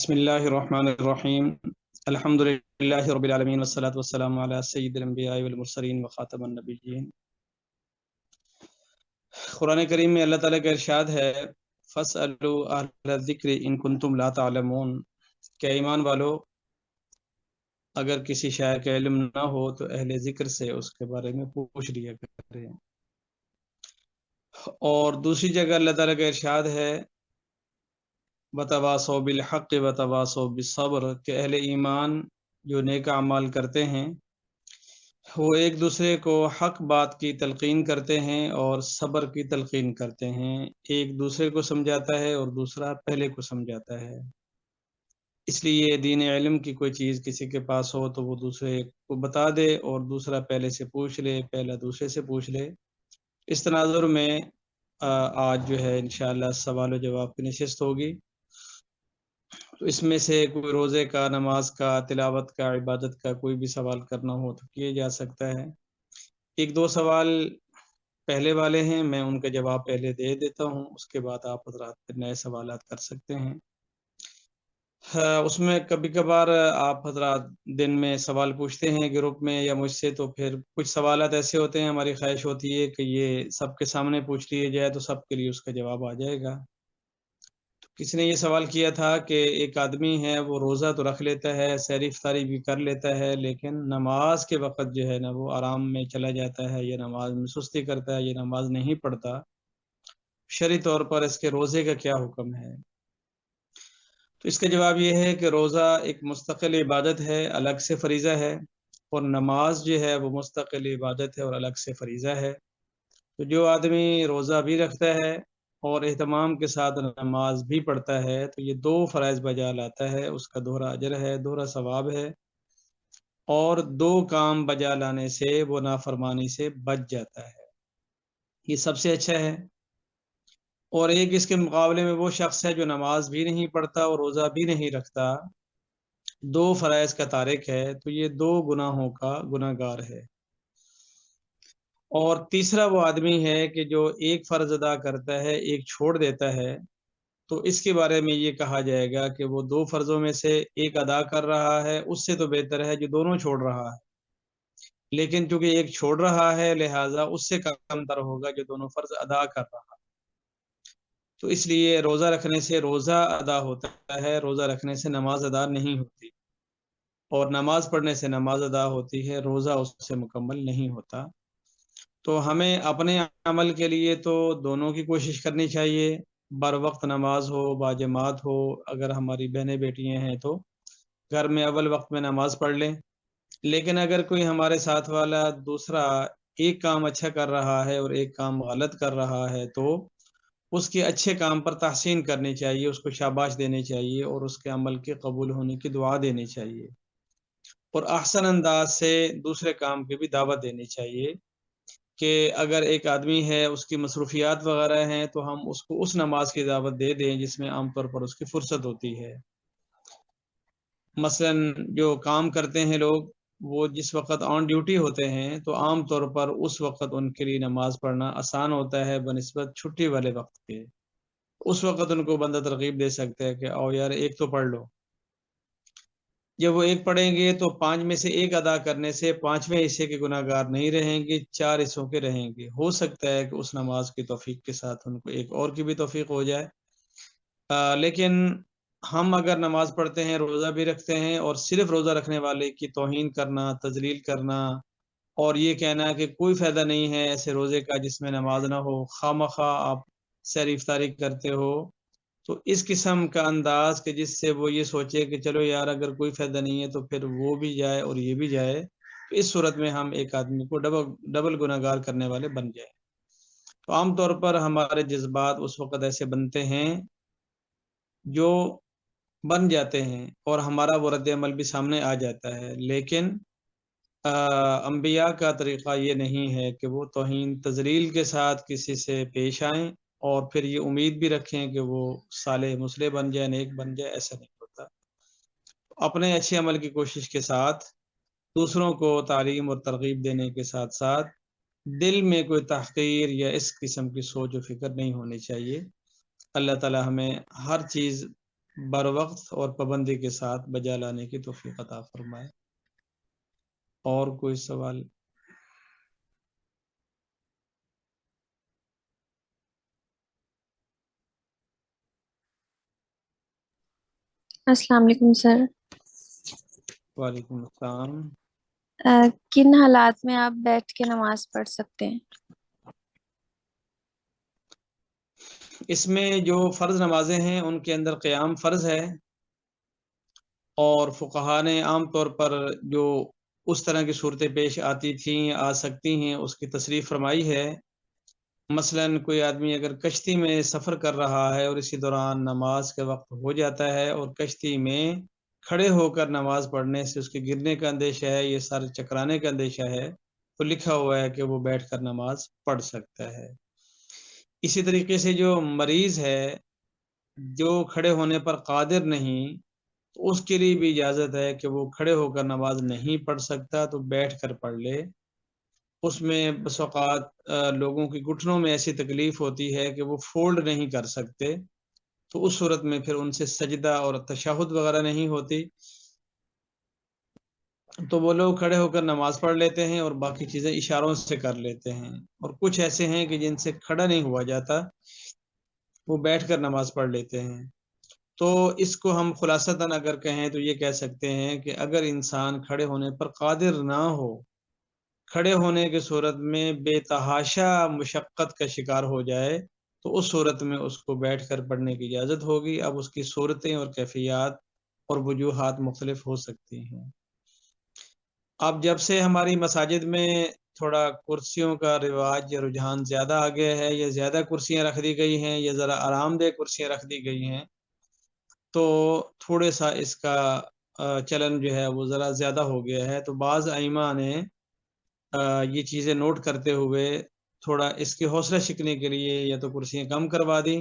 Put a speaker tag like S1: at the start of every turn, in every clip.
S1: بسم اللہ الرحمن الرحیم الحمد للہ رب العالمین والصلاة والسلام علی سید الانبیاء والمرسلین وخاتم النبیین۔ قرآن کریم میں اللہ تعالیٰ کا ارشاد ہے فاسألوا اہل الذکر ان کنتم لا تعلمون، کہ ایمان والو اگر کسی شے کا علم نہ ہو تو اہل ذکر سے اس کے بارے میں پوچھ لیا کریں۔ اور دوسری جگہ اللہ تعالیٰ کا ارشاد ہے وتواصوا بالحق وتواصوا بالصبر، کہ اہل ایمان جو نیک اعمال کرتے ہیں وہ ایک دوسرے کو حق بات کی تلقین کرتے ہیں اور صبر کی تلقین کرتے ہیں، ایک دوسرے کو سمجھاتا ہے اور دوسرا پہلے کو سمجھاتا ہے۔ اس لیے دین علم کی کوئی چیز کسی کے پاس ہو تو وہ دوسرے کو بتا دے اور دوسرا پہلے سے پوچھ لے، پہلا دوسرے سے پوچھ لے۔ اس تناظر میں آج جو ہے انشاءاللہ سوال و جواب کی نشست ہوگی، تو اس میں سے کوئی روزے کا، نماز کا، تلاوت کا، عبادت کا کوئی بھی سوال کرنا ہو تو کیے جا سکتا ہے۔ ایک دو سوال پہلے والے ہیں، میں ان کا جواب پہلے دے دیتا ہوں، اس کے بعد آپ حضرات نئے سوالات کر سکتے ہیں۔ اس میں کبھی کبھار آپ حضرات دن میں سوال پوچھتے ہیں گروپ میں یا مجھ سے، تو پھر کچھ سوالات ایسے ہوتے ہیں، ہماری خواہش ہوتی ہے کہ یہ سب کے سامنے پوچھ لیے جائے تو سب کے لیے اس کا جواب آ جائے گا۔ کسی نے یہ سوال کیا تھا کہ ایک آدمی ہے وہ روزہ تو رکھ لیتا ہے، سحر افطاری بھی کر لیتا ہے، لیکن نماز کے وقت جو ہے نا وہ آرام میں چلا جاتا ہے، یہ نماز میں سستی کرتا ہے، یہ نماز نہیں پڑھتا، شرعی طور پر اس کے روزے کا کیا حکم ہے؟ تو اس کا جواب یہ ہے کہ روزہ ایک مستقل عبادت ہے، الگ سے فریضہ ہے، اور نماز جو ہے وہ مستقل عبادت ہے اور الگ سے فریضہ ہے۔ تو جو آدمی روزہ بھی رکھتا ہے اور اہتمام کے ساتھ نماز بھی پڑھتا ہے تو یہ دو فرائض بجا لاتا ہے، اس کا دوہرا اجر ہے، دوہرا ثواب ہے، اور دو کام بجا لانے سے وہ نافرمانی سے بچ جاتا ہے، یہ سب سے اچھا ہے۔ اور ایک اس کے مقابلے میں وہ شخص ہے جو نماز بھی نہیں پڑھتا اور روزہ بھی نہیں رکھتا، دو فرائض کا تارک ہے، تو یہ دو گناہوں کا گناہ گار ہے۔ اور تیسرا وہ آدمی ہے کہ جو ایک فرض ادا کرتا ہے، ایک چھوڑ دیتا ہے، تو اس کے بارے میں یہ کہا جائے گا کہ وہ دو فرضوں میں سے ایک ادا کر رہا ہے، اس سے تو بہتر ہے جو دونوں چھوڑ رہا ہے، لیکن چونکہ ایک چھوڑ رہا ہے لہٰذا اس سے کم تر ہوگا جو دونوں فرض ادا کر رہا ہے۔ تو اس لیے روزہ رکھنے سے روزہ ادا ہوتا ہے، روزہ رکھنے سے نماز ادا نہیں ہوتی، اور نماز پڑھنے سے نماز ادا ہوتی ہے، روزہ اس سے مکمل نہیں ہوتا۔ تو ہمیں اپنے عمل کے لیے تو دونوں کی کوشش کرنی چاہیے، بر وقت نماز ہو، باجماعت ہو، اگر ہماری بہنیں بیٹیاں ہیں تو گھر میں اول وقت میں نماز پڑھ لیں، لیکن اگر کوئی ہمارے ساتھ والا دوسرا ایک کام اچھا کر رہا ہے اور ایک کام غلط کر رہا ہے تو اس کے اچھے کام پر تحسین کرنی چاہیے، اس کو شاباش دینی چاہیے اور اس کے عمل کے قبول ہونے کی دعا دینی چاہیے، اور احسن انداز سے دوسرے کام کی بھی دعوت دینی چاہیے کہ اگر ایک آدمی ہے اس کی مصروفیات وغیرہ ہیں تو ہم اس کو اس نماز کی دعوت دے دیں جس میں عام طور پر اس کی فرصت ہوتی ہے۔ مثلا جو کام کرتے ہیں لوگ، وہ جس وقت آن ڈیوٹی ہوتے ہیں تو عام طور پر اس وقت ان کے لیے نماز پڑھنا آسان ہوتا ہے بنسبت چھٹی والے وقت کے۔ اس وقت ان کو بندہ ترغیب دے سکتا ہے کہ آؤ یار ایک تو پڑھ لو۔ جب وہ ایک پڑھیں گے تو 5 میں سے ایک ادا کرنے سے 5ویں حصے کے گناہ گار نہیں رہیں گے، 4 حصوں کے رہیں گے۔ ہو سکتا ہے کہ اس نماز کی توفیق کے ساتھ ان کو ایک اور کی بھی توفیق ہو جائے، لیکن ہم اگر نماز پڑھتے ہیں، روزہ بھی رکھتے ہیں، اور صرف روزہ رکھنے والے کی توہین کرنا، تذلیل کرنا اور یہ کہنا کہ کوئی فائدہ نہیں ہے ایسے روزے کا جس میں نماز نہ ہو، خواہ مخواہ آپ سحر افطاری کرتے ہو، تو اس قسم کا انداز کہ جس سے وہ یہ سوچے کہ چلو یار اگر کوئی فائدہ نہیں ہے تو پھر وہ بھی جائے اور یہ بھی جائے، تو اس صورت میں ہم ایک آدمی کو ڈبل گناہ گار کرنے والے بن جائیں۔ تو عام طور پر ہمارے جذبات اس وقت ایسے بنتے ہیں جو بن جاتے ہیں اور ہمارا وہ رد عمل بھی سامنے آ جاتا ہے، لیکن انبیاء کا طریقہ یہ نہیں ہے کہ وہ توہین تذلیل کے ساتھ کسی سے پیش آئیں اور پھر یہ امید بھی رکھیں کہ وہ صالح مصلح بن جائے، نیک بن جائے، ایسا نہیں ہوتا۔ اپنے اچھے عمل کی کوشش کے ساتھ دوسروں کو تعلیم اور ترغیب دینے کے ساتھ ساتھ دل میں کوئی تحقیر یا اس قسم کی سوچ و فکر نہیں ہونی چاہیے۔ اللہ تعالی ہمیں ہر چیز بر وقت اور پابندی کے ساتھ بجا لانے کی توفیق عطا فرمائے۔ اور کوئی سوال؟
S2: السلام علیکم سر۔
S1: وعلیکم السلام۔
S2: کن حالات میں آپ بیٹھ کے نماز پڑھ سکتے ہیں؟
S1: اس میں جو فرض نمازیں ہیں ان کے اندر قیام فرض ہے، اور فقہا نے عام طور پر جو اس طرح کی صورتیں پیش آتی تھیں، آ سکتی ہیں، اس کی تصریح فرمائی ہے۔ مثلا کوئی آدمی اگر کشتی میں سفر کر رہا ہے اور اسی دوران نماز کا وقت ہو جاتا ہے اور کشتی میں کھڑے ہو کر نماز پڑھنے سے اس کے گرنے کا اندیشہ ہے، یہ سارے چکرانے کا اندیشہ ہے، تو لکھا ہوا ہے کہ وہ بیٹھ کر نماز پڑھ سکتا ہے۔ اسی طریقے سے جو مریض ہے، جو کھڑے ہونے پر قادر نہیں، تو اس کے لیے بھی اجازت ہے کہ وہ کھڑے ہو کر نماز نہیں پڑھ سکتا تو بیٹھ کر پڑھ لے۔ اس میں بس اوقات لوگوں کی گھٹنوں میں ایسی تکلیف ہوتی ہے کہ وہ فولڈ نہیں کر سکتے، تو اس صورت میں پھر ان سے سجدہ اور تشہد وغیرہ نہیں ہوتی، تو وہ لوگ کھڑے ہو کر نماز پڑھ لیتے ہیں اور باقی چیزیں اشاروں سے کر لیتے ہیں۔ اور کچھ ایسے ہیں کہ جن سے کھڑا نہیں ہوا جاتا، وہ بیٹھ کر نماز پڑھ لیتے ہیں۔ تو اس کو ہم خلاصتاً اگر کہیں تو یہ کہہ سکتے ہیں کہ اگر انسان کھڑے ہونے پر قادر نہ ہو، کھڑے ہونے کی صورت میں بے تحاشا مشقت کا شکار ہو جائے، تو اس صورت میں اس کو بیٹھ کر پڑھنے کی اجازت ہوگی۔ اب اس کی صورتیں اور کیفیات اور وجوہات مختلف ہو سکتی ہیں۔ اب جب سے ہماری مساجد میں تھوڑا کرسیوں کا رواج یا رجحان زیادہ آ گیا ہے، یا زیادہ کرسیاں رکھ دی گئی ہیں، یا ذرا آرام دہ کرسیاں رکھ دی گئی ہیں، تو تھوڑے سا اس کا چلن جو ہے وہ ذرا زیادہ ہو گیا ہے۔ تو بعض ائمہ نے یہ چیزیں نوٹ کرتے ہوئے تھوڑا اس کی حوصلہ شکنی کے لیے یا تو کرسیاں کم کروا دی،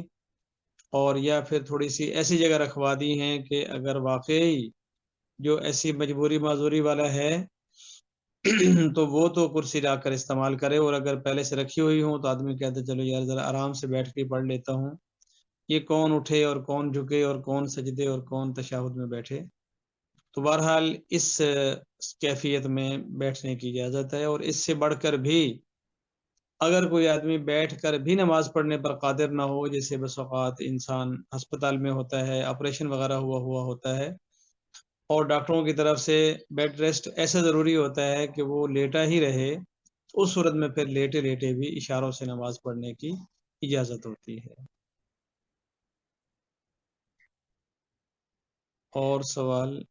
S1: اور یا پھر تھوڑی سی ایسی جگہ رکھوا دی ہیں کہ اگر واقعی جو ایسی مجبوری معذوری والا ہے تو وہ تو کرسی لا کر استعمال کرے، اور اگر پہلے سے رکھی ہوئی ہوں تو آدمی کہتے چلو یار ذرا آرام سے بیٹھ کے پڑھ لیتا ہوں، یہ کون اٹھے اور کون جھکے اور کون سجدے اور کون تشہد میں بیٹھے۔ تو بہرحال اس کیفیت میں بیٹھنے کی اجازت ہے۔ اور اس سے بڑھ کر بھی اگر کوئی آدمی بیٹھ کر بھی نماز پڑھنے پر قادر نہ ہو، جیسے بس اوقات انسان ہسپتال میں ہوتا ہے، آپریشن وغیرہ ہوا ہوتا ہے، اور ڈاکٹروں کی طرف سے بیڈ ریسٹ ایسا ضروری ہوتا ہے کہ وہ لیٹا ہی رہے، تو اس صورت میں پھر لیٹے لیٹے بھی اشاروں سے نماز پڑھنے کی اجازت ہوتی ہے۔ اور سوال؟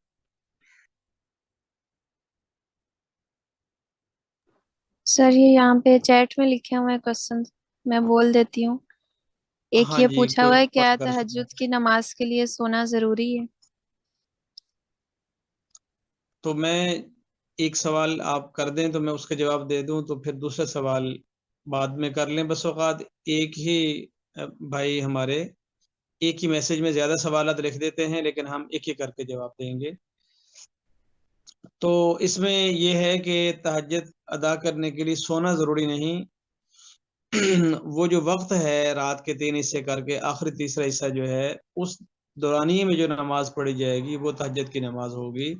S2: سر یہ یہاں پہ چیٹ میں لکھے ہوئے کوশ্چن میں بول دیتی ہوں۔ ایک
S1: ہاں
S2: یہ
S1: جی،
S2: پوچھا
S1: کوئی
S2: ہوا ہے کیا
S1: پڑھ کر سنا۔
S2: تہجد کی نماز کے لیے سونا ضروری ہے؟
S1: تو میں ایک سوال آپ کر دیں تو میں اس کا جواب دے دوں، تو پھر دوسرا سوال بعد میں کر لیں۔ بس اوقات ایک ہی بھائی ہمارے ایک ہی میسج میں زیادہ سوالات لکھ دیتے ہیں، لیکن ہم ایک ہی کر کے جواب دیں گے۔ تو اس میں یہ ہے کہ تہجد ادا کرنے کے لیے سونا ضروری نہیں۔ وہ جو وقت ہے رات کے 3 حصے کر کے آخری تیسرا حصہ جو ہے، اس دورانیے میں جو نماز پڑھی جائے گی وہ تہجد کی نماز ہوگی۔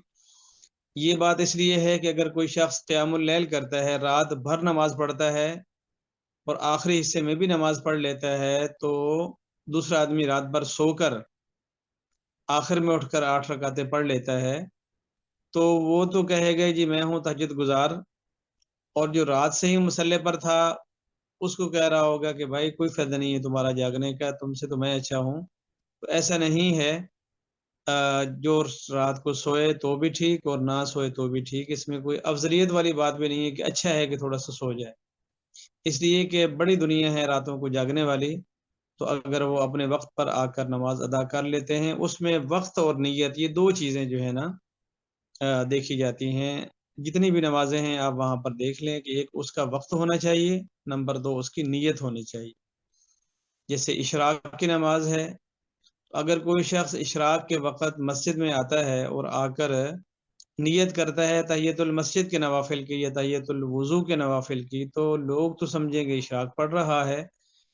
S1: یہ بات اس لیے ہے کہ اگر کوئی شخص قیام اللیل کرتا ہے، رات بھر نماز پڑھتا ہے اور آخری حصے میں بھی نماز پڑھ لیتا ہے، تو دوسرا آدمی رات بھر سو کر آخر میں اٹھ کر 8 رکعتیں پڑھ لیتا ہے، تو وہ تو کہے گا جی میں ہوں تہجد گزار، اور جو رات سے ہی مصلی پر تھا اس کو کہہ رہا ہوگا کہ بھائی کوئی فائدہ نہیں ہے تمہارا جاگنے کا، تم سے تو میں اچھا ہوں۔ تو ایسا نہیں ہے، جو رات کو سوئے تو بھی ٹھیک اور نہ سوئے تو بھی ٹھیک، اس میں کوئی افضلیت والی بات بھی نہیں ہے کہ اچھا ہے کہ تھوڑا سا سو جائے، اس لیے کہ بڑی دنیا ہے راتوں کو جاگنے والی۔ تو اگر وہ اپنے وقت پر آ کر نماز ادا کر لیتے ہیں، اس میں وقت اور نیت یہ دو چیزیں جو ہے نا دیکھی جاتی ہیں۔ جتنی بھی نمازیں ہیں آپ وہاں پر دیکھ لیں کہ ایک اس کا وقت ہونا چاہیے، نمبر 2 اس کی نیت ہونی چاہیے۔ جیسے اشراق کی نماز ہے، اگر کوئی شخص اشراق کے وقت مسجد میں آتا ہے اور آ کر نیت کرتا ہے تحیت المسجد کے نوافل کی یا تحیت الوضو کے نوافل کی، تو لوگ تو سمجھیں گے اشراق پڑھ رہا ہے،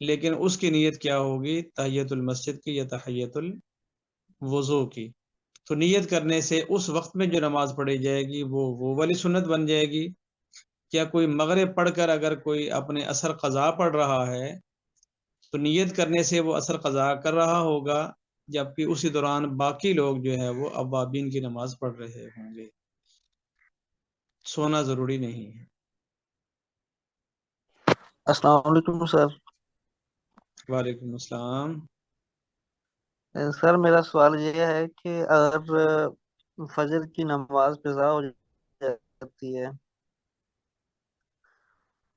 S1: لیکن اس کی نیت کیا ہوگی؟ تحیت المسجد کی یا تحیت وضو کی، تو نیت کرنے سے اس وقت میں جو نماز پڑھی جائے گی وہ والی سنت بن جائے گی. کیا کوئی مغرب پڑھ کر اگر کوئی اپنے اثر قضا پڑھ رہا ہے تو نیت کرنے سے وہ اثر قضا کر رہا ہوگا، جبکہ اسی دوران باقی لوگ جو ہے وہ اوابین کی نماز پڑھ رہے ہوں گے. سونا ضروری نہیں ہے.
S3: السلام علیکم سر.
S1: وعلیکم السلام.
S3: سر میرا سوال یہ ہے کہ اگر فجر کی نماز قضا ہو جاتی ہے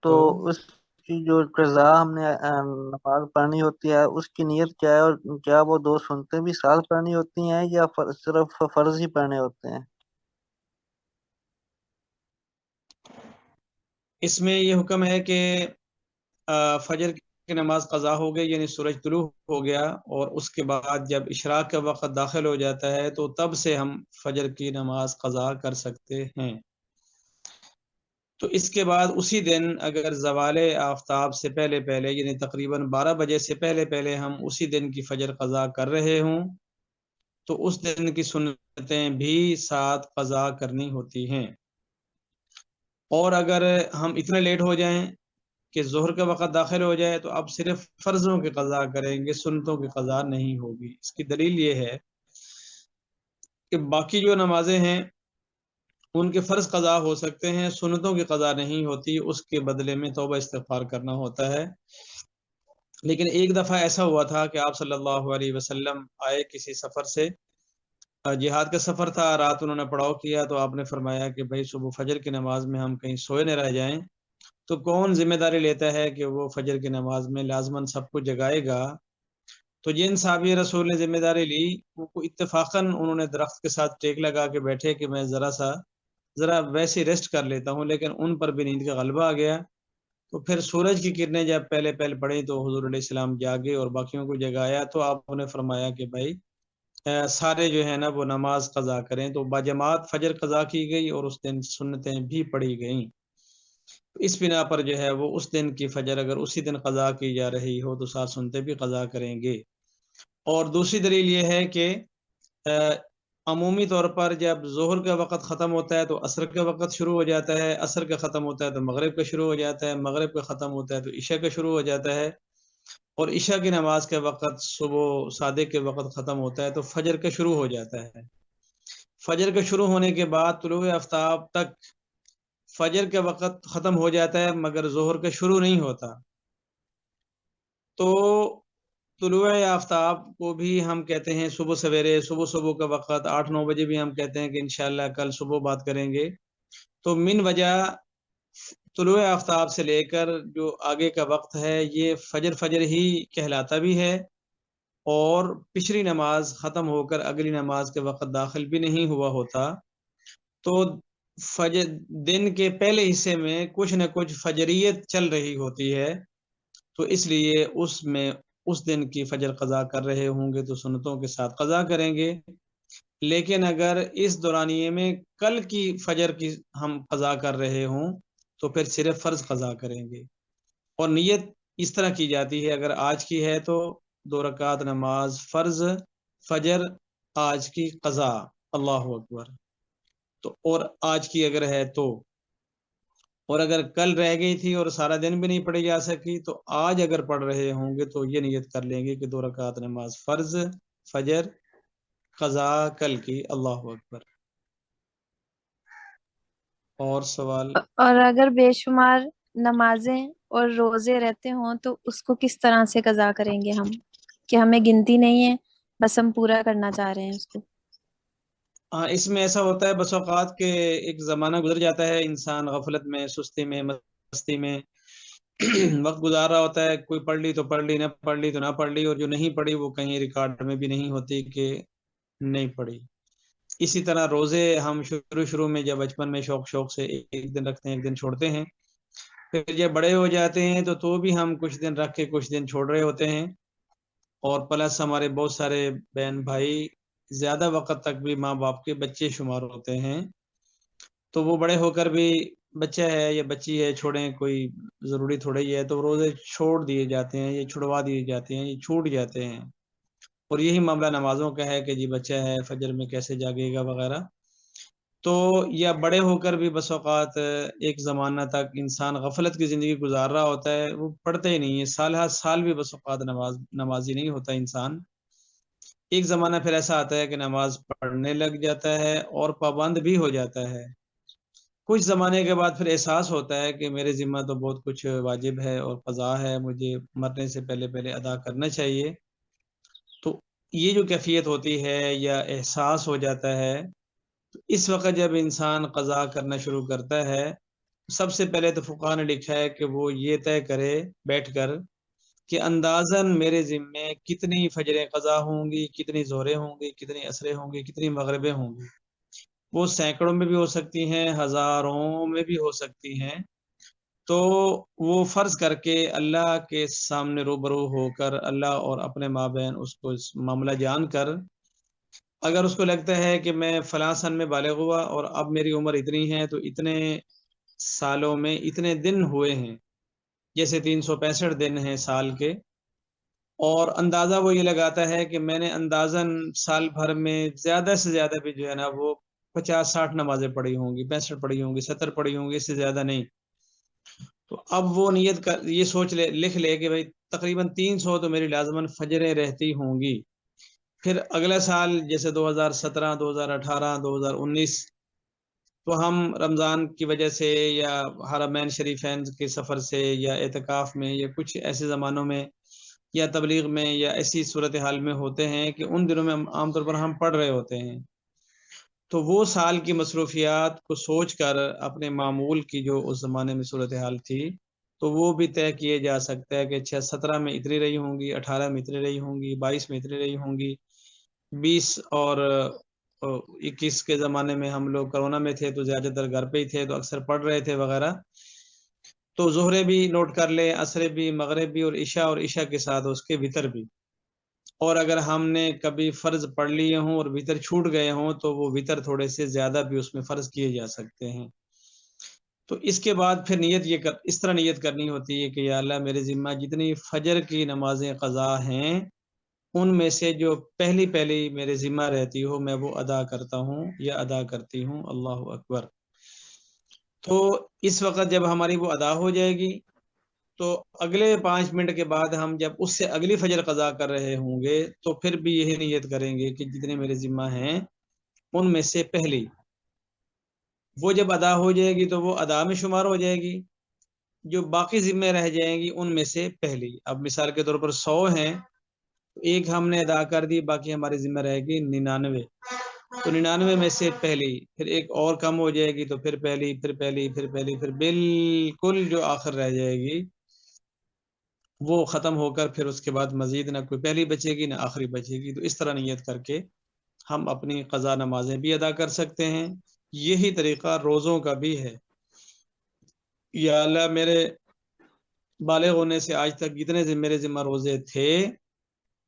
S3: تو اس کی جو قضا ہم نے نماز پڑھنی ہوتی ہے اس کی نیت کیا ہے، اور کیا وہ دو سنتیں بھی ساتھ پڑھنی ہوتی ہیں یا صرف فرض ہی پڑھنے ہوتے ہیں؟
S1: اس میں یہ حکم ہے کہ فجر کی نماز قضا ہو گئی، یعنی سورج طلوع ہو گیا، اور اس کے بعد جب اشراق کا وقت داخل ہو جاتا ہے تو تب سے ہم فجر کی نماز قضا کر سکتے ہیں. تو اس کے بعد اسی دن اگر زوال آفتاب سے پہلے پہلے، یعنی تقریباً 12 بجے سے پہلے پہلے ہم اسی دن کی فجر قضا کر رہے ہوں تو اس دن کی سنتیں بھی ساتھ قضا کرنی ہوتی ہیں. اور اگر ہم اتنا لیٹ ہو جائیں کہ ظہر کا وقت داخل ہو جائے تو اب صرف فرضوں کی قضا کریں گے، سنتوں کی قضا نہیں ہوگی. اس کی دلیل یہ ہے کہ باقی جو نمازیں ہیں ان کے فرض قضا ہو سکتے ہیں، سنتوں کی قضا نہیں ہوتی، اس کے بدلے میں توبہ استغفار کرنا ہوتا ہے. لیکن ایک دفعہ ایسا ہوا تھا کہ آپ صلی اللہ علیہ وسلم آئے کسی سفر سے، جہاد کا سفر تھا، رات انہوں نے پڑاؤ کیا، تو آپ نے فرمایا کہ بھائی صبح فجر کی نماز میں ہم کہیں سوئے نہ رہ جائیں، تو کون ذمہ داری لیتا ہے کہ وہ فجر کی نماز میں لازماً سب کو جگائے گا. تو جن صحابی رسول نے ذمہ داری لی وہ اتفاقاً انہوں نے درخت کے ساتھ ٹیک لگا کے بیٹھے کہ میں ذرا ویسے ریسٹ کر لیتا ہوں، لیکن ان پر بھی نیند کا غلبہ آ گیا. تو پھر سورج کی کرنیں جب پہلے پڑی تو حضور علیہ السلام جاگے اور باقیوں کو جگایا، تو آپ نے فرمایا کہ بھائی سارے جو ہے نا وہ نماز قضا کریں. تو باجماعت فجر قضا کی گئی اور اس دن سنتیں بھی پڑھی گئیں. اس بنا پر جو ہے وہ اس دن کی فجر اگر اسی دن قضا کی جا رہی ہو تو ساتھ سنتے بھی قضا کریں گے. اور دوسری دلیل یہ ہے کہ عمومی طور پر جب ظہر کا وقت ختم ہوتا ہے تو عصر کا وقت شروع ہو جاتا ہے، عصر کا ختم ہوتا ہے تو مغرب کا شروع ہو جاتا ہے، مغرب کا ختم ہوتا ہے تو عشاء کا شروع ہو جاتا ہے، اور عشاء کی نماز کے وقت صبح صادق کے وقت ختم ہوتا ہے تو فجر کا شروع ہو جاتا ہے. فجر کا شروع ہونے کے بعد طلوع آفتاب تک فجر کا وقت ختم ہو جاتا ہے مگر ظہر کا شروع نہیں ہوتا. تو طلوع آفتاب کو بھی ہم کہتے ہیں صبح سویرے، صبح کا وقت 8-9 بجے بھی ہم کہتے ہیں کہ انشاءاللہ کل صبح بات کریں گے. تو من وجہ طلوع آفتاب سے لے کر جو آگے کا وقت ہے یہ فجر ہی کہلاتا بھی ہے، اور پچھلی نماز ختم ہو کر اگلی نماز کے وقت داخل بھی نہیں ہوا ہوتا. تو فجر دن کے پہلے حصے میں کچھ نہ کچھ فجریت چل رہی ہوتی ہے، تو اس لیے اس میں اس دن کی فجر قضا کر رہے ہوں گے تو سنتوں کے ساتھ قضا کریں گے. لیکن اگر اس دورانیے میں کل کی فجر کی ہم قضا کر رہے ہوں تو پھر صرف فرض قضا کریں گے. اور نیت اس طرح کی جاتی ہے، اگر آج کی ہے تو 2 رکعت نماز فرض فجر آج کی قضا، اللہ اکبر. تو اور آج کی اگر ہے تو، اور اگر کل رہ گئی تھی اور سارا دن بھی نہیں پڑھی جا سکی تو آج اگر پڑھ رہے ہوں گے تو یہ نیت کر لیں گے کہ 2 رکعت نماز فرض فجر قضا کل کی، اللہ اکبر. اور سوال؟
S2: اور اگر بے شمار نمازیں اور روزے رہتے ہوں تو اس کو کس طرح سے قضا کریں گے ہم، کہ ہمیں گنتی نہیں ہے، بس ہم پورا کرنا چاہ رہے ہیں اس کو؟
S1: ہاں، اس میں ایسا ہوتا ہے بس اوقات کے ایک زمانہ گزر جاتا ہے، انسان غفلت میں، سستی میں، مستی میں وقت گزار رہا ہوتا ہے، کوئی پڑھ لی تو پڑھ لی، نہ پڑھ لی تو نہ پڑھ لی، اور جو نہیں پڑھی وہ کہیں ریکارڈ میں بھی نہیں ہوتی کہ نہیں پڑھی. اسی طرح روزے ہم شروع میں جب بچپن میں شوق سے ایک دن رکھتے ہیں، ایک دن چھوڑتے ہیں، پھر جب بڑے ہو جاتے ہیں تو بھی ہم کچھ دن رکھ کے کچھ دن چھوڑ رہے ہوتے ہیں. اور پلس ہمارے بہت سارے بہن بھائی زیادہ وقت تک بھی ماں باپ کے بچے شمار ہوتے ہیں، تو وہ بڑے ہو کر بھی بچہ ہے یا بچی ہے چھوڑیں، کوئی ضروری تھوڑا ہی ہے، تو روزے چھوڑ دیے جاتے ہیں، یہ چھڑوا دیے جاتے ہیں، یہ چھوٹ جاتے ہیں. اور یہی معاملہ نمازوں کا ہے کہ جی بچہ ہے فجر میں کیسے جاگے گا وغیرہ. تو یا بڑے ہو کر بھی بس اوقات ایک زمانہ تک انسان غفلت کی زندگی گزار رہا ہوتا ہے، وہ پڑھتا ہی نہیں ہے، سال ہر سال بھی بس اوقات نمازی نہیں ہوتا انسان. ایک زمانہ پھر ایسا آتا ہے کہ نماز پڑھنے لگ جاتا ہے اور پابند بھی ہو جاتا ہے. کچھ زمانے کے بعد پھر احساس ہوتا ہے کہ میرے ذمہ تو بہت کچھ واجب ہے اور قضا ہے، مجھے مرنے سے پہلے ادا کرنا چاہیے. تو یہ جو کیفیت ہوتی ہے یا احساس ہو جاتا ہے، تو اس وقت جب انسان قضا کرنا شروع کرتا ہے، سب سے پہلے تو فقہا نے لکھا ہے کہ وہ یہ طے کرے بیٹھ کر کہ اندازاً میرے ذمے کتنی فجریں قضا ہوں گی، کتنی ظہریں ہوں گی، کتنی عصریں ہوں گی، کتنی مغربیں ہوں گی. وہ سینکڑوں میں بھی ہو سکتی ہیں، ہزاروں میں بھی ہو سکتی ہیں. تو وہ فرض کر کے اللہ کے سامنے روبرو ہو کر اللہ اور اپنے مابین اس کو اس معاملہ جان کر، اگر اس کو لگتا ہے کہ میں فلاں سن میں بالغ ہوا اور اب میری عمر اتنی ہے تو اتنے سالوں میں اتنے دن ہوئے ہیں، جیسے 365 دن ہیں سال کے، اور اندازہ وہ یہ لگاتا ہے کہ میں نے اندازاً سال بھر میں زیادہ سے زیادہ بھی جو ہے نا وہ 50-60 نمازیں پڑھی ہوں گی، 65 پڑھی ہوں گی، 70 پڑھی ہوں گی، اس سے زیادہ نہیں. تو اب وہ نیت کر یہ سوچ لے، لکھ لے کہ بھائی تقریباً 300 تو میری لازماً فجریں رہتی ہوں گی. پھر اگلا سال جیسے 2017، 2018، 2019، تو ہم رمضان کی وجہ سے یا حرمین شریفین کے سفر سے یا اعتکاف میں یا کچھ ایسے زمانوں میں یا تبلیغ میں یا ایسی صورتحال میں ہوتے ہیں کہ ان دنوں میں عام طور پر ہم پڑھ رہے ہوتے ہیں. تو وہ سال کی مصروفیات کو سوچ کر اپنے معمول کی جو اس زمانے میں صورتحال تھی، تو وہ بھی طے کیے جا سکتا ہے کہ 17 میں اتنی رہی ہوں گی، 18 میں اتنی رہی ہوں گی، 22 میں اتنی رہی ہوں گی، 20 اور 21 کے زمانے میں ہم لوگ کرونا میں تھے تو زیادہ تر گھر پہ ہی تھے تو اکثر پڑھ رہے تھے وغیرہ. تو ظہرے بھی نوٹ کر لیں، عصر بھی، مغرب بھی، اور عشاء کے ساتھ اس کے وتر بھی. اور اگر ہم نے کبھی فرض پڑھ لیے ہوں اور وتر چھوٹ گئے ہوں تو وہ وتر تھوڑے سے زیادہ بھی اس میں فرض کیے جا سکتے ہیں. تو اس کے بعد پھر نیت اس طرح نیت کرنی ہوتی ہے کہ یا اللہ میرے ذمہ جتنی فجر کی نمازیں قضا ہیں ان میں سے جو پہلی میرے ذمہ رہتی ہو میں وہ ادا کرتا ہوں یا ادا کرتی ہوں. اللہ اکبر. تو اس وقت جب ہماری وہ ادا ہو جائے گی تو اگلے 5 منٹ کے بعد ہم جب اس سے اگلی فجر قضا کر رہے ہوں گے تو پھر بھی یہی نیت کریں گے کہ جتنے میرے ذمہ ہیں ان میں سے پہلی وہ جب ادا ہو جائے گی تو وہ ادا میں شمار ہو جائے گی. جو باقی ذمہ رہ جائیں گی ان میں سے پہلی. اب مثال کے طور پر 100 ہیں، ایک ہم نے ادا کر دی، باقی ہماری ذمہ رہے گی 99. تو 99 میں سے پہلی، پھر ایک اور کم ہو جائے گی تو پھر پہلی، پھر پہلی، پھر پہلی، پھر بالکل جو آخر رہ جائے گی وہ ختم ہو کر پھر اس کے بعد مزید نہ کوئی پہلی بچے گی نہ آخری بچے گی. تو اس طرح نیت کر کے ہم اپنی قضا نمازیں بھی ادا کر سکتے ہیں. یہی طریقہ روزوں کا بھی ہے. یا اللہ میرے بالغ ہونے سے آج تک جتنے میرے ذمہ روزے تھے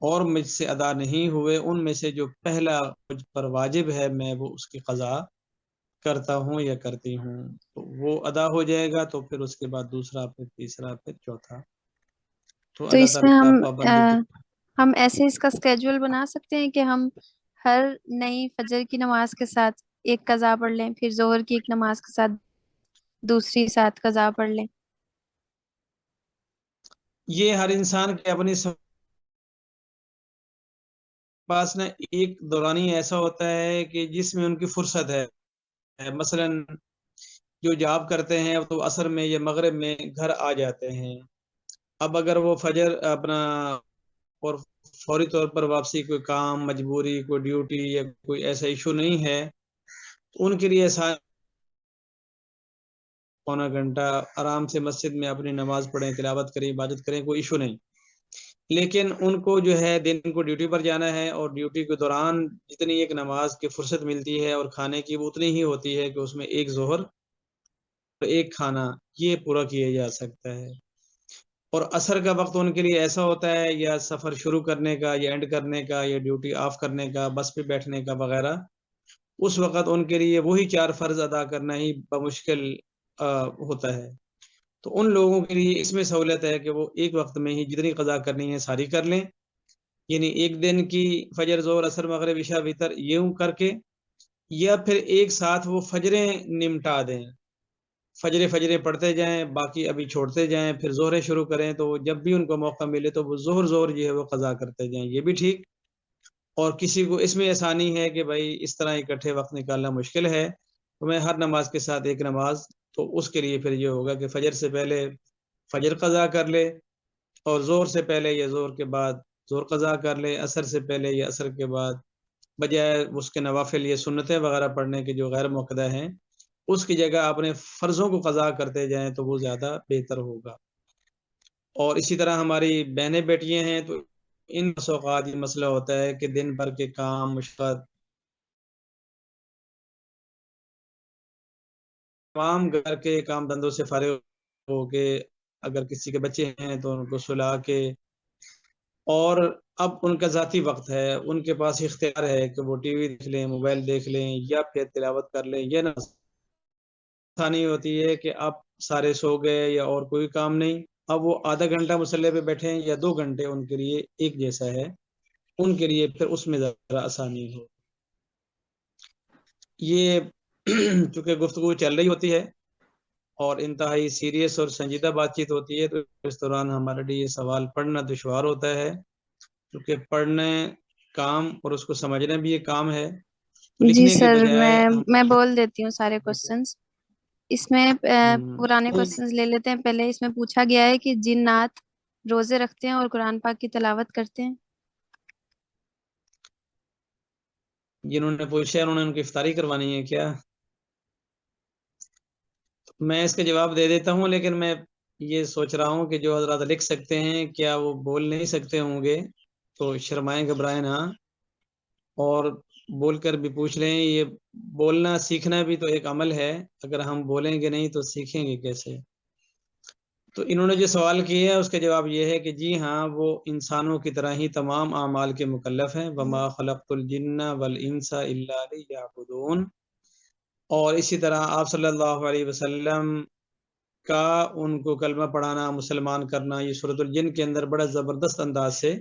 S1: اور مجھ سے ادا نہیں ہوئے ان میں سے جو پہلا مجھ پر واجب ہے میں وہ اس کی قضا کرتا ہوں یا کرتی ہوں. تو وہ ادا ہو جائے گا تو پھر اس کے بعد دوسرا، پھر تیسرا، پھر چوتھا. تو
S2: تو
S1: اللہ
S2: اس میں
S1: تعالیٰ پابندی کی.
S2: ہم ایسے اس کا اسکیجول بنا سکتے ہیں کہ ہم ہر نئی فجر کی نماز کے ساتھ ایک قضا پڑھ لیں، پھر ظہر کی ایک نماز کے ساتھ دوسری ساتھ قضا پڑھ لیں.
S1: یہ ہر انسان کے اپنی پاس نا ایک دورانی ایسا ہوتا ہے کہ جس میں ان کی فرصت ہے. مثلا جو جاب کرتے ہیں تو عصر میں یا مغرب میں گھر آ جاتے ہیں. اب اگر وہ فجر اپنا اور فوری طور پر واپسی، کوئی کام، مجبوری، کوئی ڈیوٹی یا کوئی ایسا ایشو نہیں ہے تو ان کے لیے پونا گھنٹہ آرام سے مسجد میں اپنی نماز پڑھیں، تلاوت کریں، عبادت کریں، کوئی ایشو نہیں. لیکن ان کو جو ہے دن کو ڈیوٹی پر جانا ہے اور ڈیوٹی کے دوران جتنی ایک نماز کی فرصت ملتی ہے اور کھانے کی وہ اتنی ہی ہوتی ہے کہ اس میں ایک ظہر اور ایک کھانا یہ پورا کیا جا سکتا ہے. اور عصر کا وقت ان کے لیے ایسا ہوتا ہے یا سفر شروع کرنے کا یا اینڈ کرنے کا یا ڈیوٹی آف کرنے کا، بس پہ بیٹھنے کا وغیرہ، اس وقت ان کے لیے وہی 4 فرض ادا کرنا ہی بمشکل ہوتا ہے. تو ان لوگوں کے لیے اس میں سہولت ہے کہ وہ ایک وقت میں ہی جتنی قضا کرنی ہے ساری کر لیں یعنی ایک دن کی فجر ظہر عصر مغرب عشاء وتر یوں کر کے، یا پھر ایک ساتھ وہ فجریں نمٹا دیں، فجریں پڑھتے جائیں، باقی ابھی چھوڑتے جائیں، پھر ظہریں شروع کریں، تو جب بھی ان کو موقع ملے تو وہ ظہر جو ہے وہ قضا کرتے جائیں، یہ بھی ٹھیک۔ اور کسی کو اس میں آسانی ہے کہ بھائی اس طرح اکٹھے وقت نکالنا مشکل ہے، تو میں ہر نماز کے ساتھ ایک نماز، تو اس کے لیے پھر یہ ہوگا کہ فجر سے پہلے فجر قضا کر لے، اور زور سے پہلے یا زور کے بعد زور قضا کر لے، عصر سے پہلے یا عصر کے بعد، بجائے اس کے نوافل یا سنتیں وغیرہ پڑھنے کے جو غیر موقدہ ہیں، اس کی جگہ اپنے فرضوں کو قضا کرتے جائیں تو وہ زیادہ بہتر ہوگا۔ اور اسی طرح ہماری بہنیں بیٹیاں ہیں، تو ان اوقات یہ مسئلہ ہوتا ہے کہ دن بھر کے کام مشقت، تمام گھر کے کام دھندوں سے فارغ ہو کے، اگر کسی کے بچے ہیں تو ان کو سلا کے، اور اب ان کا ذاتی وقت ہے، ان کے پاس اختیار ہے کہ وہ ٹی وی دیکھ لیں، موبائل دیکھ لیں، یا پھر تلاوت کر لیں، یہ نہ آسانی ہوتی ہے کہ اب سارے سو گئے یا اور کوئی کام نہیں، اب وہ آدھا گھنٹہ مصلی پہ بیٹھے یا 2 گھنٹے ان کے لیے ایک جیسا ہے، ان کے لیے پھر اس میں ذرا آسانی ہو۔ یہ چونکہ گفتگو چل رہی ہوتی ہے اور انتہائی سیریس اور سنجیدہ بات چیت ہوتی ہے، تو اس دوران ہمارے لیے یہ سوال پڑھنا دشوار ہوتا ہے، کیونکہ پڑھنے کام اور اس کو سمجھنا بھی ایک کام ہے،
S2: جی
S1: لکھنے کے
S2: سر،
S1: بجائے
S2: میں بول دیتی ہوں سارے کوশ্چنس اس میں۔ پرانے کوশ্چنس لے لیتے ہیں پہلے۔ اس میں پوچھا گیا ہے کہ جنات روزے رکھتے ہیں اور قرآن پاک کی تلاوت کرتے ہیں؟
S1: جنہوں نے پوچھا انہوں نے ان کی افطاری کروانی ہے کیا؟ میں اس کا جواب دے دیتا ہوں، لیکن میں یہ سوچ رہا ہوں کہ جو حضرات لکھ سکتے ہیں کیا وہ بول نہیں سکتے ہوں گے؟ تو شرمائیں گھبرائیں نہ، اور بول کر بھی پوچھ لیں۔ یہ بولنا سیکھنا بھی تو ایک عمل ہے، اگر ہم بولیں گے نہیں تو سیکھیں گے کیسے؟ تو انہوں نے جو سوال کیا ہے اس کا جواب یہ ہے کہ جی ہاں، وہ انسانوں کی طرح ہی تمام اعمال کے مکلف ہیں، وما خلقت الجن والانس الا لیعبدون۔ اور اسی طرح آپ صلی اللہ علیہ وسلم کا ان کو کلمہ پڑھانا، مسلمان کرنا، یہ سورۃ الجن کے اندر بڑا زبردست انداز سے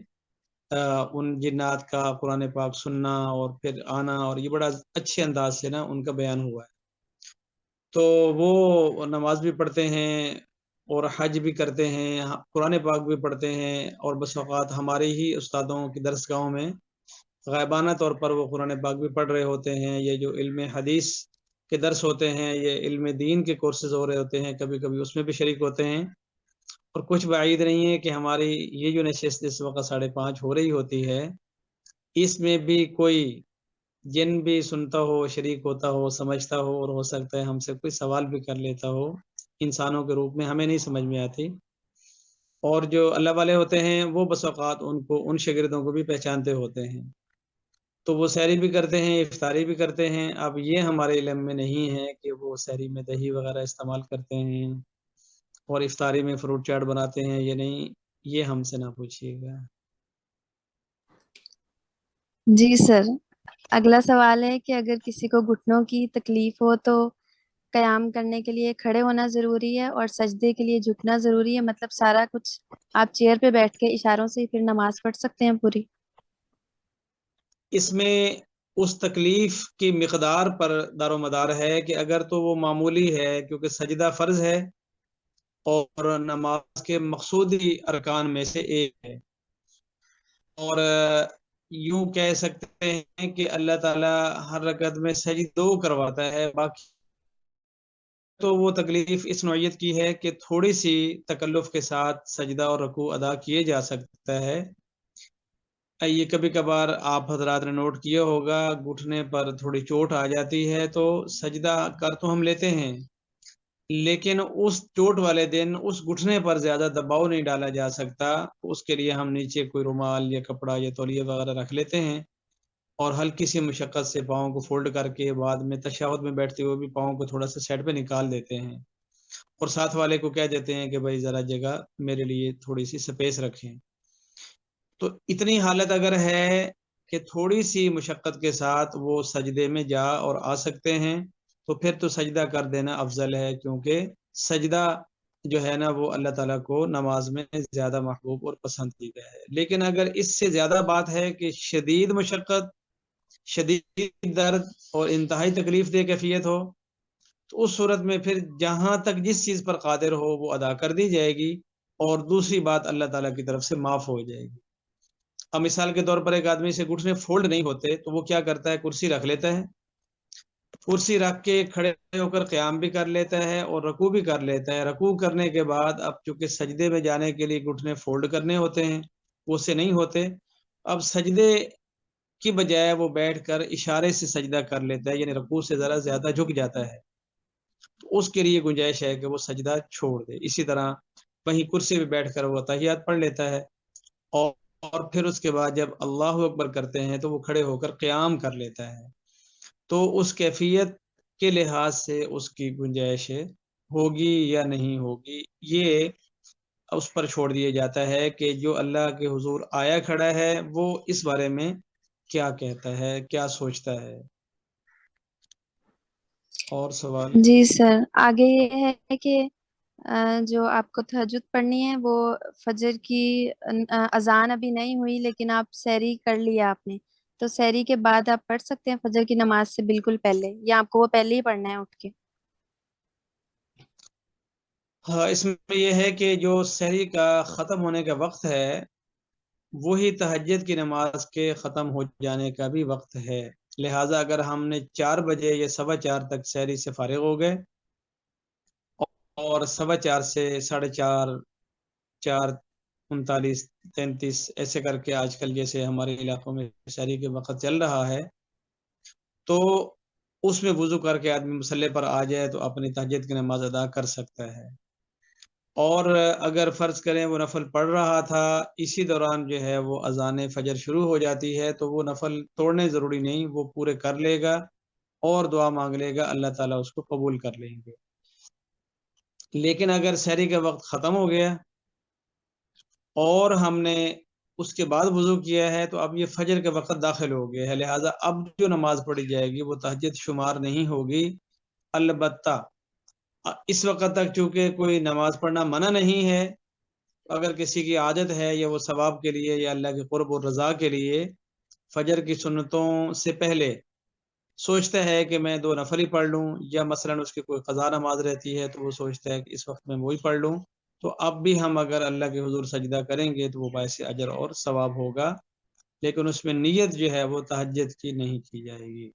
S1: ان جنات کا قرآن پاک سننا اور پھر آنا، اور یہ بڑا اچھے انداز سے نا ان کا بیان ہوا ہے۔ تو وہ نماز بھی پڑھتے ہیں اور حج بھی کرتے ہیں، قرآن پاک بھی پڑھتے ہیں، اور بس اوقات ہمارے ہی استادوں کی درسگاہوں میں غائبانہ طور پر وہ قرآن پاک بھی پڑھ رہے ہوتے ہیں۔ یہ جو علم حدیث کے درس ہوتے ہیں، یہ علم دین کے کورسز ہو رہے ہوتے ہیں، کبھی کبھی اس میں بھی شریک ہوتے ہیں۔ اور کچھ بعید نہیں ہے کہ ہماری یہ جو نشست اس وقت 5:30 ہو رہی ہوتی ہے، اس میں بھی کوئی جن بھی سنتا ہو، شریک ہوتا ہو، سمجھتا ہو، اور ہو سکتا ہے ہم سے کوئی سوال بھی کر لیتا ہو انسانوں کے روپ میں، ہمیں نہیں سمجھ میں آتی۔ اور جو اللہ والے ہوتے ہیں وہ بس اوقات ان شاگردوں کو بھی پہچانتے ہوتے ہیں، تو وہ سحری بھی کرتے ہیں، افطاری بھی کرتے ہیں۔ اب یہ ہمارے علم میں نہیں ہے کہ وہ سحری میں دہی وغیرہ استعمال کرتے ہیں اور افطاری میں فروٹ چاٹ بناتے ہیں یا نہیں، یہ ہم سے نہ پوچھیے گا۔
S2: جی سر، اگلا سوال ہے کہ اگر کسی کو گھٹنوں کی تکلیف ہو تو قیام کرنے کے لیے کھڑے ہونا ضروری ہے اور سجدے کے لیے جھکنا ضروری ہے، مطلب سارا کچھ آپ چیئر پہ بیٹھ کے اشاروں سے پھر نماز پڑھ سکتے ہیں پوری؟
S1: اس میں اس تکلیف کی مقدار پر دار و مدار ہے کہ اگر تو وہ معمولی ہے، کیونکہ سجدہ فرض ہے اور نماز کے مقصودی ارکان میں سے ایک ہے، اور یوں کہہ سکتے ہیں کہ اللہ تعالیٰ ہر رکعت میں سجدہ کرواتا ہے، باقی تو وہ تکلیف اس نوعیت کی ہے کہ تھوڑی سی تکلف کے ساتھ سجدہ اور رکوع ادا کیے جا سکتا ہے۔ یہ کبھی کبھار آپ حضرات نے نوٹ کیا ہوگا، گھٹنے پر تھوڑی چوٹ آ جاتی ہے تو سجدہ کر تو ہم لیتے ہیں، لیکن اس چوٹ والے دن اس گھٹنے پر زیادہ دباؤ نہیں ڈالا جا سکتا، اس کے لیے ہم نیچے کوئی رومال یا کپڑا یا تولیہ وغیرہ رکھ لیتے ہیں، اور ہلکی سی مشقت سے پاؤں کو فولڈ کر کے بعد میں تشہد میں بیٹھتے ہوئے بھی پاؤں کو تھوڑا سا سیٹ پہ نکال دیتے ہیں، اور ساتھ والے کو کہہ دیتے ہیں کہ بھائی ذرا جگہ میرے لیے تھوڑی سی سپیس رکھیں۔ تو اتنی حالت اگر ہے کہ تھوڑی سی مشقت کے ساتھ وہ سجدے میں جا اور آ سکتے ہیں، تو پھر تو سجدہ کر دینا افضل ہے، کیونکہ سجدہ جو ہے نا وہ اللہ تعالیٰ کو نماز میں زیادہ محبوب اور پسندیدہ ہے. لیکن اگر اس سے زیادہ بات ہے کہ شدید مشقت، شدید درد اور انتہائی تکلیف دہ کیفیت ہو، تو اس صورت میں پھر جہاں تک جس چیز پر قادر ہو وہ ادا کر دی جائے گی، اور دوسری بات اللہ تعالیٰ کی طرف سے معاف ہو جائے گی. اب مثال کے طور پر ایک آدمی سے گھٹنے فولڈ نہیں ہوتے تو وہ کیا کرتا ہے، کرسی رکھ لیتا ہے، کرسی رکھ کے کھڑے ہو کر قیام بھی کر لیتا ہے اور رکوع بھی کر لیتا ہے. رکوع کرنے کے بعد اب چونکہ سجدے میں جانے کے لیے گھٹنے فولڈ کرنے ہوتے ہیں، وہ سے نہیں ہوتے، اب سجدے کی بجائے وہ بیٹھ کر اشارے سے سجدہ کر لیتا ہے، یعنی رکوع سے ذرا زیادہ جھک جاتا ہے، تو اس کے لیے گنجائش ہے کہ وہ سجدہ چھوڑ دے. اسی طرح وہیں کرسی پہ بیٹھ کر وہ تحیات پڑھ لیتا ہے، اور پھر اس کے بعد جب اللہ اکبر کرتے ہیں تو وہ کھڑے ہو کر قیام کر لیتا ہے. تو اس کیفیت کے لحاظ سے اس کی گنجائش ہوگی یا نہیں ہوگی، یہ اس پر چھوڑ دیا جاتا ہے کہ جو اللہ کے حضور آیا کھڑا ہے وہ اس بارے میں کیا کہتا ہے، کیا سوچتا ہے. اور سوال؟
S2: جی سر، آگے یہ ہے کہ جو آپ کو تہجد پڑھنی ہے وہ فجر کی اذان ابھی نہیں ہوئی لیکن آپ سحری کر لیا آپ نے، تو سحری کے بعد آپ پڑھ سکتے ہیں فجر کی نماز سے بالکل پہلے، یا آپ کو وہ پہلے ہی پڑھنا ہے اٹھ کے؟
S1: ہاں، اس میں یہ ہے کہ جو سحری کا ختم ہونے کا وقت ہے وہی تہجد کی نماز کے ختم ہو جانے کا بھی وقت ہے. لہٰذا اگر ہم نے 4 بجے یا 4:15 تک سحری سے فارغ ہو گئے اور 4:15 سے 4:30، 4:39، 33 ایسے کر کے آج کل جیسے ہمارے علاقوں میں سحری کے وقت چل رہا ہے، تو اس میں وضو کر کے آدمی مصلی پر آ جائے تو اپنی تہجد کی نماز ادا کر سکتا ہے. اور اگر فرض کریں وہ نفل پڑھ رہا تھا، اسی دوران جو ہے وہ اذان فجر شروع ہو جاتی ہے، تو وہ نفل توڑنے ضروری نہیں، وہ پورے کر لے گا اور دعا مانگ لے گا، اللہ تعالیٰ اس کو قبول کر لیں گے. لیکن اگر سحری کا وقت ختم ہو گیا اور ہم نے اس کے بعد وضو کیا ہے تو اب یہ فجر کا وقت داخل ہو گیا ہے، لہٰذا اب جو نماز پڑھی جائے گی وہ تہجد شمار نہیں ہوگی. البتہ اس وقت تک چونکہ کوئی نماز پڑھنا منع نہیں ہے، اگر کسی کی عادت ہے یا وہ ثواب کے لیے یا اللہ کے قرب و رضا کے لیے فجر کی سنتوں سے پہلے سوچتا ہے کہ میں 2 نفل ہی پڑھ لوں، یا مثلا اس کی کوئی قضا نماز رہتی ہے تو وہ سوچتا ہے کہ اس وقت میں وہی پڑھ لوں، تو اب بھی ہم اگر اللہ کے حضور سجدہ کریں گے تو وہ باعث اجر اور ثواب ہوگا، لیکن اس میں نیت جو ہے وہ تہجد کی نہیں کی جائے گی.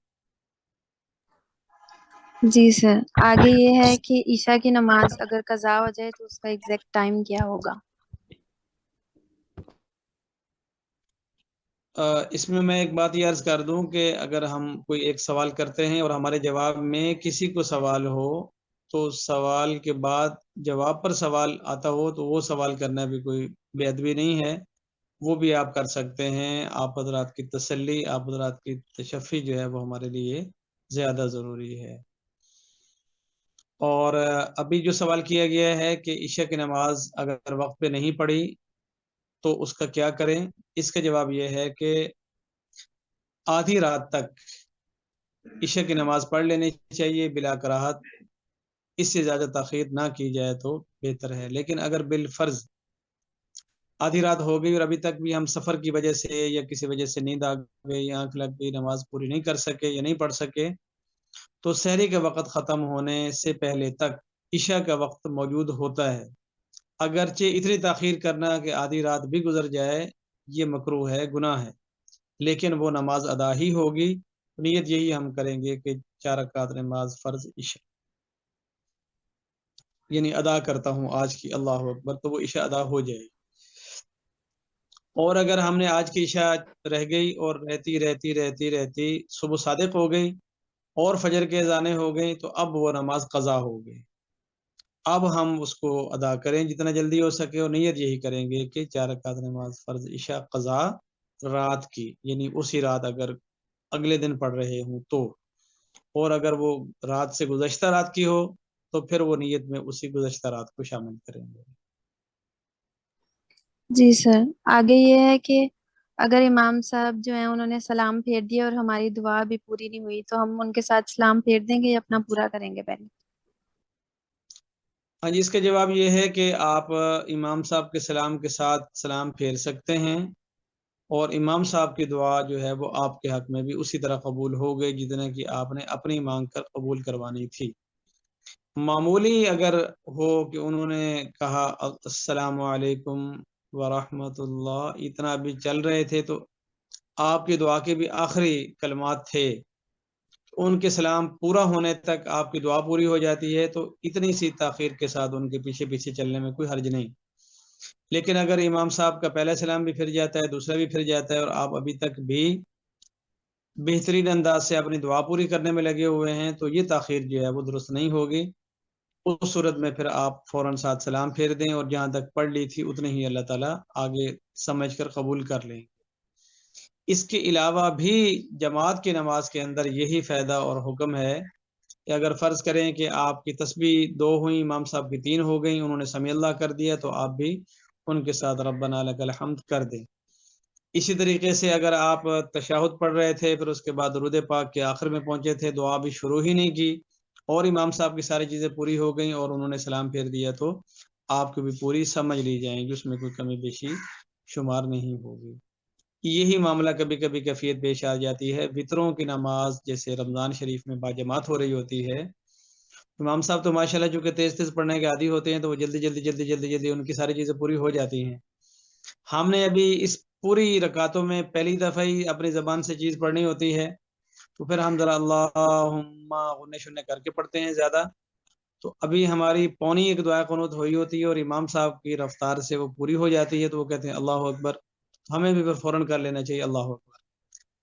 S2: جی سر، آگے یہ ہے کہ عشاء کی نماز اگر قضا ہو جائے تو اس کا ایگزیکٹ ٹائم کیا ہوگا؟
S1: اس میں ایک بات یہ عرض کر دوں کہ اگر ہم کوئی ایک سوال کرتے ہیں اور ہمارے جواب میں کسی کو سوال ہو تو سوال کے بعد جواب پر سوال آتا ہو تو وہ سوال کرنا بھی کوئی بے ادبی نہیں ہے، وہ بھی آپ کر سکتے ہیں. آپ حضرات کی تسلی، آپ حضرات کی تشفی جو ہے وہ ہمارے لیے زیادہ ضروری ہے. اور ابھی جو سوال کیا گیا ہے کہ عشاء کی نماز اگر وقت پہ نہیں پڑھی تو اس کا کیا کریں، اس کا جواب یہ ہے کہ آدھی رات تک عشاء کی نماز پڑھ لینی چاہیے بلا کراہت، اس سے زیادہ تاخیر نہ کی جائے تو بہتر ہے. لیکن اگر بالفرض آدھی رات ہو گئی اور ابھی تک بھی ہم سفر کی وجہ سے یا کسی وجہ سے نیند آ گئی، آنکھ لگ گئی، نماز پوری نہیں کر سکے یا نہیں پڑھ سکے، تو سحری کا وقت ختم ہونے سے پہلے تک عشاء کا وقت موجود ہوتا ہے. اگرچہ اتنی تاخیر کرنا کہ آدھی رات بھی گزر جائے یہ مکروہ ہے، گناہ ہے، لیکن وہ نماز ادا ہی ہوگی. نیت یہی ہم کریں گے کہ 4 رکعت نماز فرض عشاء یعنی ادا کرتا ہوں آج کی، اللہ اکبر، تو وہ عشاء ادا ہو جائے گی. اور اگر ہم نے آج کی عشاء رہ گئی اور رہتی صبح صادق ہو گئی اور فجر کے اذانیں ہو گئی تو اب وہ نماز قضا ہو گئی. اب ہم اس کو ادا کریں جتنا جلدی ہو سکے، اور نیت یہی کریں گے کہ 4 رکعت نماز فرض عشاء قضا رات کی، یعنی اسی رات اگر اگلے دن پڑھ رہے ہوں تو، اور اگر وہ رات سے گزشتہ رات کی ہو تو پھر وہ نیت میں اسی گزشتہ رات کو شامل کریں گے.
S2: جی سر، آگے یہ ہے کہ اگر امام صاحب جو ہیں انہوں نے سلام پھیر دیا اور ہماری دعا بھی پوری نہیں ہوئی تو ہم ان کے ساتھ سلام پھیر دیں گے یا اپنا پورا کریں گے پہلے؟
S1: ہاں جی، اس کا جواب یہ ہے کہ آپ امام صاحب کے سلام کے ساتھ سلام پھیر سکتے ہیں، اور امام صاحب کی دعا جو ہے وہ آپ کے حق میں بھی اسی طرح قبول ہو گئی جتنا کہ آپ نے اپنی مانگ کر قبول کروانی تھی۔ معمولی اگر ہو کہ انہوں نے کہا السلام علیکم ورحمۃ اللہ، اتنا بھی چل رہے تھے تو آپ کی دعا کے بھی آخری کلمات تھے، ان کے سلام پورا ہونے تک آپ کی دعا پوری ہو جاتی ہے، تو اتنی سی تاخیر کے ساتھ ان کے پیچھے پیچھے چلنے میں کوئی حرج نہیں۔ لیکن اگر امام صاحب کا پہلا سلام بھی پھر جاتا ہے، دوسرا بھی پھر جاتا ہے، اور آپ ابھی تک بھی بہترین انداز سے اپنی دعا پوری کرنے میں لگے ہوئے ہیں، تو یہ تاخیر جو ہے وہ درست نہیں ہوگی۔ اس صورت میں پھر آپ فوراً ساتھ سلام پھیر دیں، اور جہاں تک پڑھ لی تھی اتنے ہی اللہ تعالیٰ آگے سمجھ کر قبول کر لیں۔ اس کے علاوہ بھی جماعت کی نماز کے اندر یہی فائدہ اور حکم ہے کہ اگر فرض کریں کہ آپ کی تسبیح 2 ہوئیں، امام صاحب کی 3 ہو گئیں، انہوں نے سمیع اللہ کر دیا، تو آپ بھی ان کے ساتھ ربنا لک الحمد کر دیں۔ اسی طریقے سے اگر آپ تشہد پڑھ رہے تھے، پھر اس کے بعد درود پاک کے آخر میں پہنچے تھے، دعا بھی شروع ہی نہیں کی، اور امام صاحب کی ساری چیزیں پوری ہو گئیں اور انہوں نے سلام پھیر دیا، تو آپ کو بھی پوری سمجھ لی جائیں گی، اس میں کوئی کمی بیشی شمار نہیں ہوگی۔ یہی معاملہ کبھی کبھی کیفیت پیش آ جاتی ہے، وطروں کی نماز جیسے رمضان شریف میں باجماعت ہو رہی ہوتی ہے، امام صاحب تو ماشاءاللہ چونکہ تیز تیز پڑھنے کے عادی ہوتے ہیں، تو وہ جلدی ان کی ساری چیزیں پوری ہو جاتی ہیں۔ ہم نے ابھی اس پوری رکعتوں میں پہلی دفعہ ہی اپنی زبان سے چیز پڑھنی ہوتی ہے، تو پھر ہم ذرا اللہم غنے شنے کر کے پڑھتے ہیں زیادہ، تو ابھی ہماری پونی ایک دعا قنوت ہوئی ہوتی ہے، اور امام صاحب کی رفتار سے وہ پوری ہو جاتی ہے، تو وہ کہتے ہیں اللہ اکبر، ہمیں بھی پھر فوراً کر لینا چاہیے اللہ اکبر،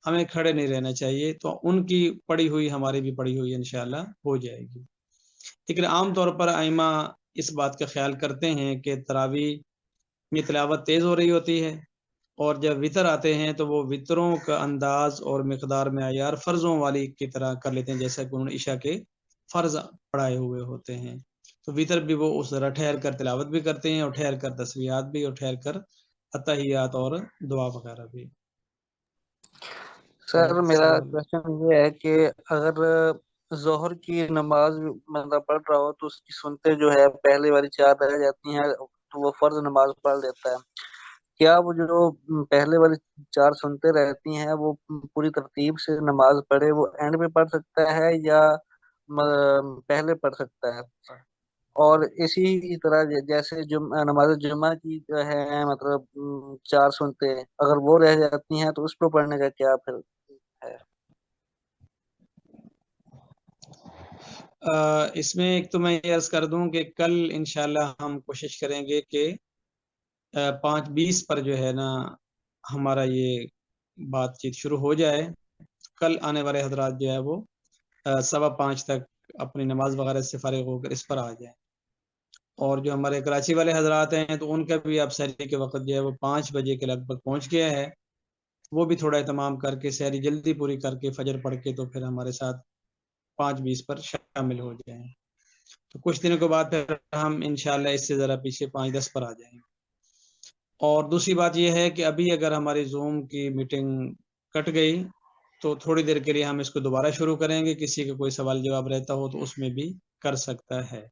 S1: ہمیں کھڑے نہیں رہنا چاہیے، تو ان کی پڑھی ہوئی ہماری بھی پڑھی ہوئی انشاءاللہ ہو جائے گی۔ لیکن عام طور پر ائمہ اس بات کا خیال کرتے ہیں کہ تراویح میں تلاوت تیز ہو رہی ہوتی ہے، اور جب وطر آتے ہیں تو وہ وطروں کا انداز اور مقدار معیار فرضوں والی کی طرح کر لیتے ہیں، جیسا کہ انہوں نے عشاء کے فرض پڑھائے ہوئے ہوتے ہیں، تو وطر بھی وہ اس طرح ٹھہر کر تلاوت بھی کرتے ہیں، اور ٹھہر کر تسبیحات بھی، اور ٹھہر کر اتحیات اور دعا وغیرہ بھی۔
S3: سر میرا کوشچن یہ ہے کہ اگر ظہر کی نماز بندہ پڑھ رہا ہو تو اس کی سنتے جو ہے پہلے والی 4 رہ جاتی ہیں، تو وہ فرض نماز پڑھ لیتا ہے، کیا وہ جو پہلے والی 4 سنتے رہتی ہیں وہ پوری ترتیب سے نماز پڑھے وہ اینڈ میں پڑھ سکتا ہے یا پہلے پڑھ سکتا ہے؟ اور اسی طرح جیسے نماز جمعہ کی جو ہے مطلب 4 سنتے اگر وہ رہ جاتی ہیں تو اس کو پڑھنے کا کیا پھر ہے؟
S1: اس میں ایک تو میں یہ عرض کر دوں کہ کل انشاءاللہ ہم کوشش کریں گے کہ 5:20 پر جو ہے نا ہمارا یہ بات چیت شروع ہو جائے، کل آنے والے حضرات جو ہے وہ 5:15 تک اپنی نماز وغیرہ سے فارغ ہو کر اس پر آ جائیں، اور جو ہمارے کراچی والے حضرات ہیں تو ان کا بھی اب سحری کے وقت جو ہے وہ 5 بجے کے لگ بھگ پہنچ گیا ہے، وہ بھی تھوڑا اہتمام کر کے سحری جلدی پوری کر کے فجر پڑھ کے تو پھر ہمارے ساتھ 5:20 پر شامل ہو جائیں، تو کچھ دنوں کے بعد پھر ہم انشاءاللہ اس سے ذرا پیچھے 5:10 پر آ جائیں گے۔ اور دوسری بات یہ ہے کہ ابھی اگر ہماری زوم کی میٹنگ کٹ گئی تو تھوڑی دیر کے لیے ہم اس کو دوبارہ شروع کریں گے، کسی کا کوئی سوال جواب رہتا ہو تو اس میں بھی کر سکتا ہے۔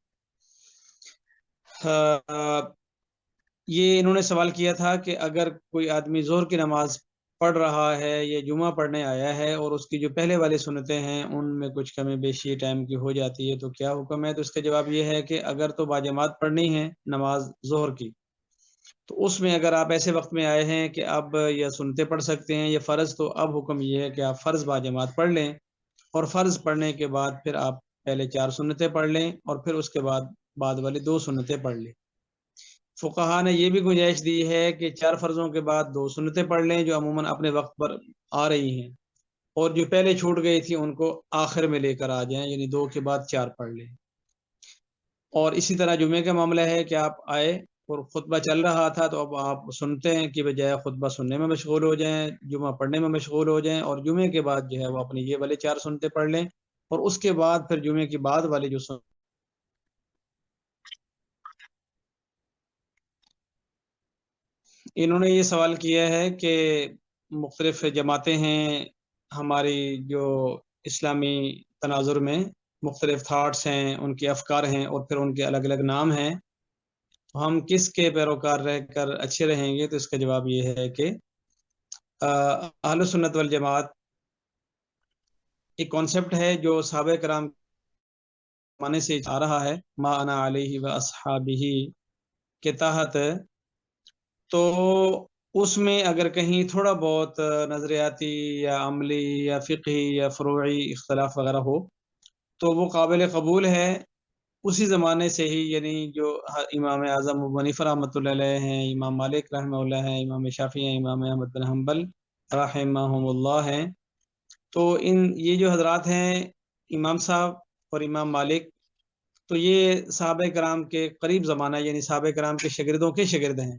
S1: یہ انہوں نے سوال کیا تھا کہ اگر کوئی آدمی ظہر کی نماز پڑھ رہا ہے یا جمعہ پڑھنے آیا ہے اور اس کی جو پہلے والی سنتیں ہیں ان میں کچھ کمی بیشی ٹائم کی ہو جاتی ہے تو کیا حکم ہے؟ تو اس کا جواب یہ ہے کہ اگر تو باجماعت پڑھنی ہے نماز ظہر کی، تو اس میں اگر آپ ایسے وقت میں آئے ہیں کہ اب یا سنتے پڑھ سکتے ہیں یا فرض، تو اب حکم یہ ہے کہ آپ فرض باجماعت پڑھ لیں، اور فرض پڑھنے کے بعد پھر آپ پہلے 4 سنتیں پڑھ لیں اور پھر اس کے بعد والی 2 سنتیں پڑھ لیں۔ فقہا نے یہ بھی گنجائش دی ہے کہ 4 فرضوں کے بعد 2 سنتیں پڑھ لیں جو عموماً اپنے وقت پر آ رہی ہیں، اور جو پہلے چھوٹ گئی تھی ان کو آخر میں لے کر آ جائیں، یعنی 2 کے بعد 4 پڑھ لیں۔ اور اسی طرح جمعے کا معاملہ ہے کہ آپ آئے اور خطبہ چل رہا تھا تو اب آپ سنتے ہیں کہ بجائے خطبہ سننے میں مشغول ہو جائیں، جمعہ پڑھنے میں مشغول ہو جائیں، اور جمعے کے بعد جو ہے وہ اپنی یہ والے 4 سنتے پڑھ لیں، اور اس کے بعد پھر جمعے کی بعد والی جو انہوں نے یہ سوال کیا ہے کہ مختلف جماعتیں ہیں ہماری جو اسلامی تناظر میں، مختلف تھاٹس ہیں، ان کے افکار ہیں، اور پھر ان کے الگ الگ نام ہیں، تو ہم کس کے پیروکار رہ کر اچھے رہیں گے؟ تو اس کا جواب یہ ہے کہ اہل سنت والجماعت ایک کانسیپٹ ہے جو صحابہ کرام معنی سے آ رہا ہے، ما انا علیہ و اصحابہ کے تحت. تو اس میں اگر کہیں تھوڑا بہت نظریاتی یا عملی یا فقہی یا فروعی اختلاف وغیرہ ہو تو وہ قابل قبول ہے. اسی زمانے سے ہی، یعنی جو امام اعظم ابو حنیفہ رحمۃ اللہ علیہ ہیں، امام مالک رحمہ اللہ ہیں، امام شافعی ہیں، امام احمد بن حنبل رحمہم اللہ ہیں، تو یہ جو حضرات ہیں امام صاحب اور امام مالک، تو یہ صحابہ کرام کے قریب زمانہ، یعنی صحابہ کرام کے شاگردوں کے شاگرد ہیں،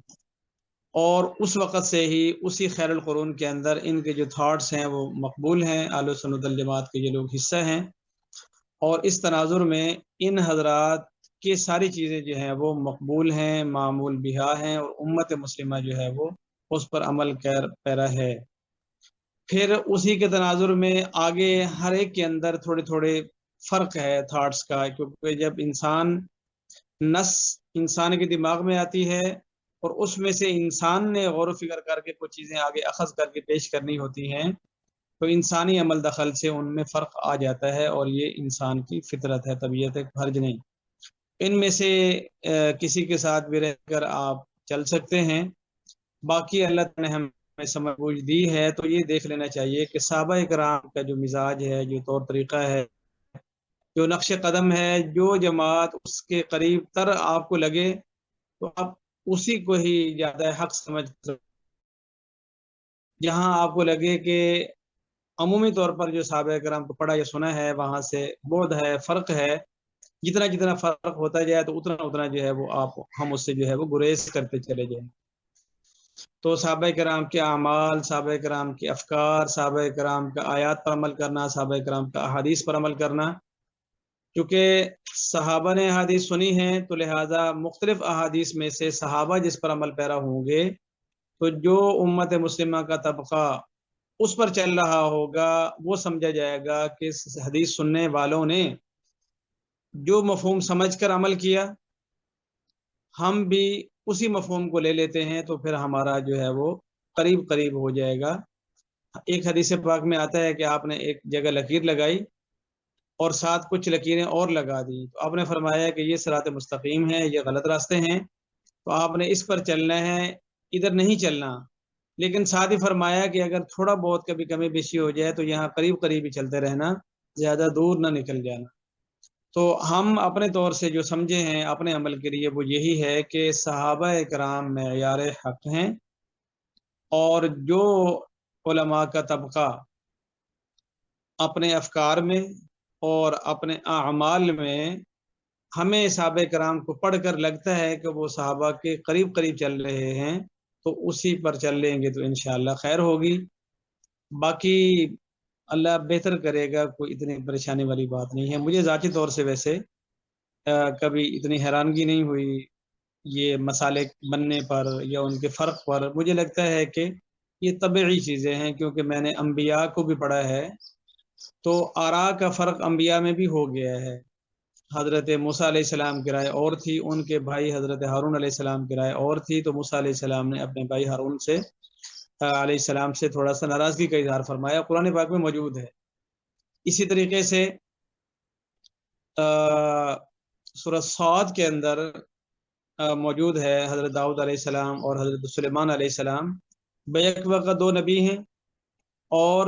S1: اور اس وقت سے ہی اسی خیر القرون کے اندر ان کے جو تھاٹس ہیں وہ مقبول ہیں، اہل سنت الجماعت کے یہ لوگ حصہ ہیں. اور اس تناظر میں ان حضرات کی ساری چیزیں جو ہیں وہ مقبول ہیں، معمول بہا ہیں، اور امت مسلمہ جو ہے وہ اس پر عمل کر پیرا ہے. پھر اسی کے تناظر میں آگے ہر ایک کے اندر تھوڑے تھوڑے فرق ہے تھاٹس کا، کیونکہ جب نس انسان کے دماغ میں آتی ہے اور اس میں سے انسان نے غور و فکر کر کے کچھ چیزیں آگے اخذ کر کے پیش کرنی ہوتی ہیں، تو انسانی عمل دخل سے ان میں فرق آ جاتا ہے، اور یہ انسان کی فطرت ہے، طبیعت ہے، حرج نہیں. ان میں سے کسی کے ساتھ بھی رہ کر آپ چل سکتے ہیں. باقی اللہ تعالیٰ نے ہمیں سمجھ بوجھ دی ہے تو یہ دیکھ لینا چاہیے کہ صحابہ کرام کا جو مزاج ہے، جو طور طریقہ ہے، جو نقش قدم ہے، جو جماعت اس کے قریب تر آپ کو لگے تو آپ اسی کو ہی زیادہ حق سمجھ کر، جہاں آپ کو لگے کہ عمومی طور پر جو صحابہ کرام کو پڑھا یا سنا ہے وہاں سے بعد ہے، فرق ہے، جتنا فرق ہوتا جائے تو اتنا جو ہے وہ ہم اس سے جو ہے وہ گریز کرتے چلے جائیں. تو صحابہ کرام کے اعمال، صحابہ کرام کے افکار، صحابہ کرام کا آیات پر عمل کرنا، صحابہ کرام کا احادیث پر عمل کرنا، کیونکہ صحابہ نے احادیث سنی ہیں تو لہٰذا مختلف احادیث میں سے صحابہ جس پر عمل پیرا ہوں گے تو جو امت مسلمہ کا طبقہ اس پر چل رہا ہوگا وہ سمجھا جائے گا کہ حدیث سننے والوں نے جو مفہوم سمجھ کر عمل کیا ہم بھی اسی مفہوم کو لے لیتے ہیں، تو پھر ہمارا جو ہے وہ قریب ہو جائے گا. ایک حدیث پاک میں آتا ہے کہ آپ نے ایک جگہ لکیر لگائی اور ساتھ کچھ لکیریں اور لگا دی، تو آپ نے فرمایا کہ یہ صراط مستقیم ہے، یہ غلط راستے ہیں، تو آپ نے اس پر چلنا ہے، ادھر نہیں چلنا. لیکن ساتھ ہی فرمایا کہ اگر تھوڑا بہت کبھی کمی بیشی ہو جائے تو یہاں قریب ہی چلتے رہنا، زیادہ دور نہ نکل جانا. تو ہم اپنے طور سے جو سمجھے ہیں اپنے عمل کے لیے وہ یہی ہے کہ صحابہ کرام معیار حق ہیں، اور جو علماء کا طبقہ اپنے افکار میں اور اپنے اعمال میں ہمیں صحابہ کرام کو پڑھ کر لگتا ہے کہ وہ صحابہ کے قریب چل رہے ہیں تو اسی پر چل لیں گے تو انشاءاللہ خیر ہوگی. باقی اللہ بہتر کرے گا، کوئی اتنی پریشانی والی بات نہیں ہے. مجھے ذاتی طور سے ویسے کبھی اتنی حیرانگی نہیں ہوئی یہ مسالے بننے پر یا ان کے فرق پر. مجھے لگتا ہے کہ یہ طبعی چیزیں ہیں، کیونکہ میں نے انبیاء کو بھی پڑھا ہے تو آراء کا فرق انبیاء میں بھی ہو گیا ہے. حضرت موسیٰ علیہ السلام کی رائے اور تھی، ان کے بھائی حضرت ہارون علیہ السلام کی رائے اور تھی، تو موسیٰ علیہ السلام نے اپنے بھائی ہارون سے علیہ السلام سے تھوڑا سا ناراضگی کا اظہار فرمایا، قرآن پاک میں موجود ہے. اسی طریقے سے سورہ صاد کے اندر موجود ہے، حضرت داؤد علیہ السلام اور حضرت سلیمان علیہ السلام بیک وقت دو نبی ہیں اور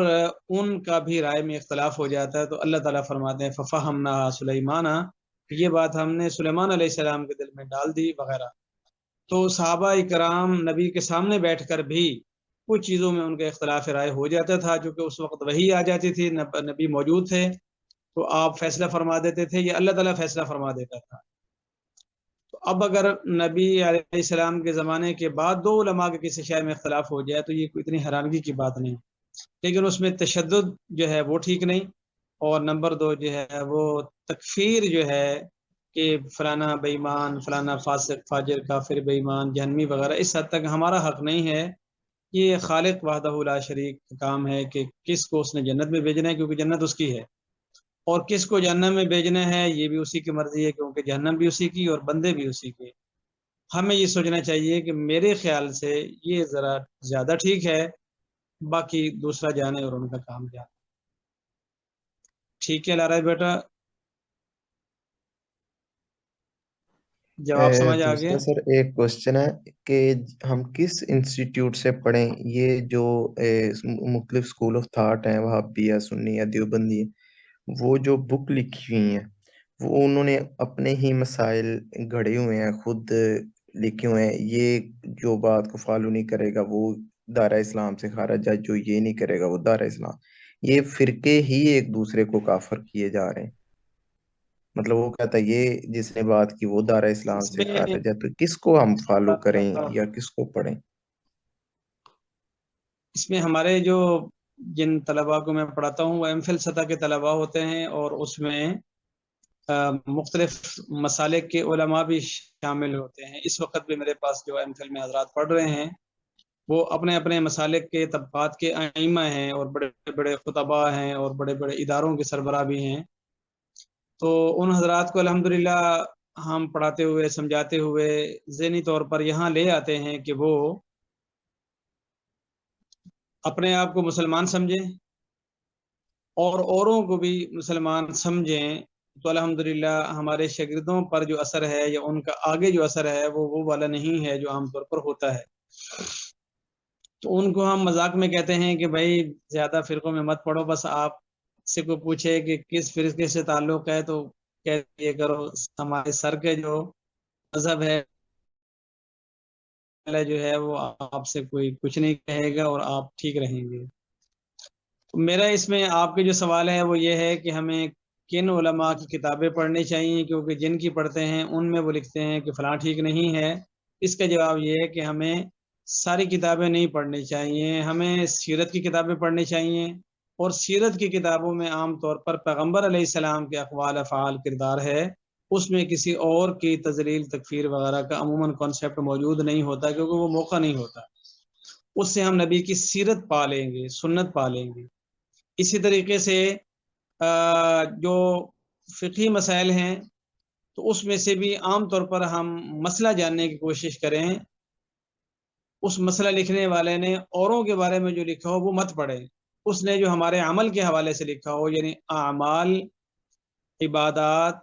S1: ان کا بھی رائے میں اختلاف ہو جاتا ہے، تو اللہ تعالیٰ فرماتے ہیں فَفَهَمْنَهَا سُلَيْمَانَ، یہ بات ہم نے سلیمان علیہ السلام کے دل میں ڈال دی وغیرہ. تو صحابہ کرام نبی کے سامنے بیٹھ کر بھی کچھ چیزوں میں ان کا اختلاف رائے ہو جاتا تھا، کیونکہ اس وقت وحی آ جاتی تھی، نبی موجود تھے تو آپ فیصلہ فرما دیتے تھے یا اللہ تعالیٰ فیصلہ فرما دیتا تھا. تو اب اگر نبی علیہ السلام کے زمانے کے بعد دو علماء کے کسی شے میں اختلاف ہو جائے تو یہ کوئی اتنی حیرانگی کی بات نہیں، لیکن اس میں تشدد جو ہے وہ ٹھیک نہیں. اور نمبر دو جو ہے وہ تکفیر جو ہے کہ فلانا بے ایمان، فلانا فاسق، فاجر، کافر، بے ایمان، جہنمی وغیرہ، اس حد تک ہمارا حق نہیں ہے. یہ خالق وحدہ لا شریک کا کام ہے کہ کس کو اس نے جنت میں بھیجنا ہے، کیونکہ جنت اس کی ہے. اور کس کو جہنم میں بھیجنا ہے یہ بھی اسی کی مرضی ہے، کیونکہ جہنم بھی اسی کی اور بندے بھی اسی کے۔ ہمیں یہ سوچنا چاہیے کہ میرے خیال سے یہ ذرا زیادہ ٹھیک ہے، باقی دوسرا جانے اور ان کا کام جانے۔ ٹھیک ہے لارا بیٹا، جواب سمجھ آ گیا؟
S4: دوسرا سر ایک کوشچن ہے کہ ہم کس انسٹیٹیوٹ سے پڑھیں؟ یہ جو مختلف اسکول آف تھاٹ ہیں، وہابی ہے، سنی ہے، دیوبندی ہے، وہ جو بک لکھی ہوئی ہیں وہ انہوں نے اپنے ہی مسائل گھڑے ہوئے ہیں، خود لکھے ہوئے ہیں۔ یہ جو بات کو فالو نہیں کرے گا وہ دائرہ اسلام سے خارج ہے، جو یہ نہیں کرے گا وہ دائرہ اسلام۔ یہ فرقے ہی ایک دوسرے کو کافر کیے جا رہے ہیں۔ مطلب وہ کہتا ہے یہ جس نے بات کی وہ دائرہ اسلام
S1: اس
S4: سے
S1: میں
S4: خارج ہے، تو کس کو ہم فالو کریں یا کس کو پڑھیں؟
S1: ہمارے جو جن طلباء کو میں پڑھاتا ہوں وہ ایم فل سطح کے طلباء ہوتے ہیں، اور اس میں مختلف مسالک کے علماء بھی شامل ہوتے ہیں۔ اس وقت بھی میرے پاس جو ایم فل میں حضرات پڑھ رہے ہیں وہ اپنے اپنے مسالک کے طبقات کے ائمہ ہیں، اور بڑے بڑے خطباء ہیں، اور بڑے بڑے اداروں کے سربراہ بھی ہیں۔ تو ان حضرات کو الحمدللہ ہم پڑھاتے ہوئے سمجھاتے ہوئے ذہنی طور پر یہاں لے آتے ہیں کہ وہ اپنے آپ کو مسلمان سمجھیں اور اوروں کو بھی مسلمان سمجھیں۔ تو الحمدللہ ہمارے شاگردوں پر جو اثر ہے یا ان کا آگے جو اثر ہے وہ والا نہیں ہے جو عام طور پر ہوتا ہے۔ تو ان کو ہم مذاق میں کہتے ہیں کہ بھائی زیادہ فرقوں میں مت پڑھو، بس آپ سے کو پوچھے کہ کس فرقے سے تعلق ہے تو کہہ یہ کرو ہمارے سر کے جو مذہب ہے جو ہے وہ آپ سے کوئی کچھ نہیں کہے گا اور آپ ٹھیک رہیں گے۔ میرا اس میں آپ کے جو سوال ہے وہ یہ ہے کہ ہمیں کن علماء کی کتابیں پڑھنی چاہیے، کیونکہ جن کی پڑھتے ہیں ان میں وہ لکھتے ہیں کہ فلاں ٹھیک نہیں ہے۔ اس کا جواب یہ ہے کہ ہمیں ساری کتابیں نہیں پڑھنی چاہیے، ہمیں سیرت کی کتابیں پڑھنی چاہیے، اور سیرت کی کتابوں میں عام طور پر پیغمبر علیہ السلام کے اقوال افعال کردار ہے، اس میں کسی اور کی تذلیل تکفیر وغیرہ کا عموماً کانسیپٹ موجود نہیں ہوتا، کیونکہ وہ موقع نہیں ہوتا۔ اس سے ہم نبی کی سیرت پالیں گے، سنت پالیں گے۔ اسی طریقے سے جو فقہی مسائل ہیں تو اس میں سے بھی عام طور پر ہم مسئلہ جاننے کی کوشش کریں۔ اس مسئلہ لکھنے والے نے اوروں کے بارے میں جو لکھا ہو وہ مت پڑھیں، اس نے جو ہمارے عمل کے حوالے سے لکھا ہو، یعنی اعمال عبادات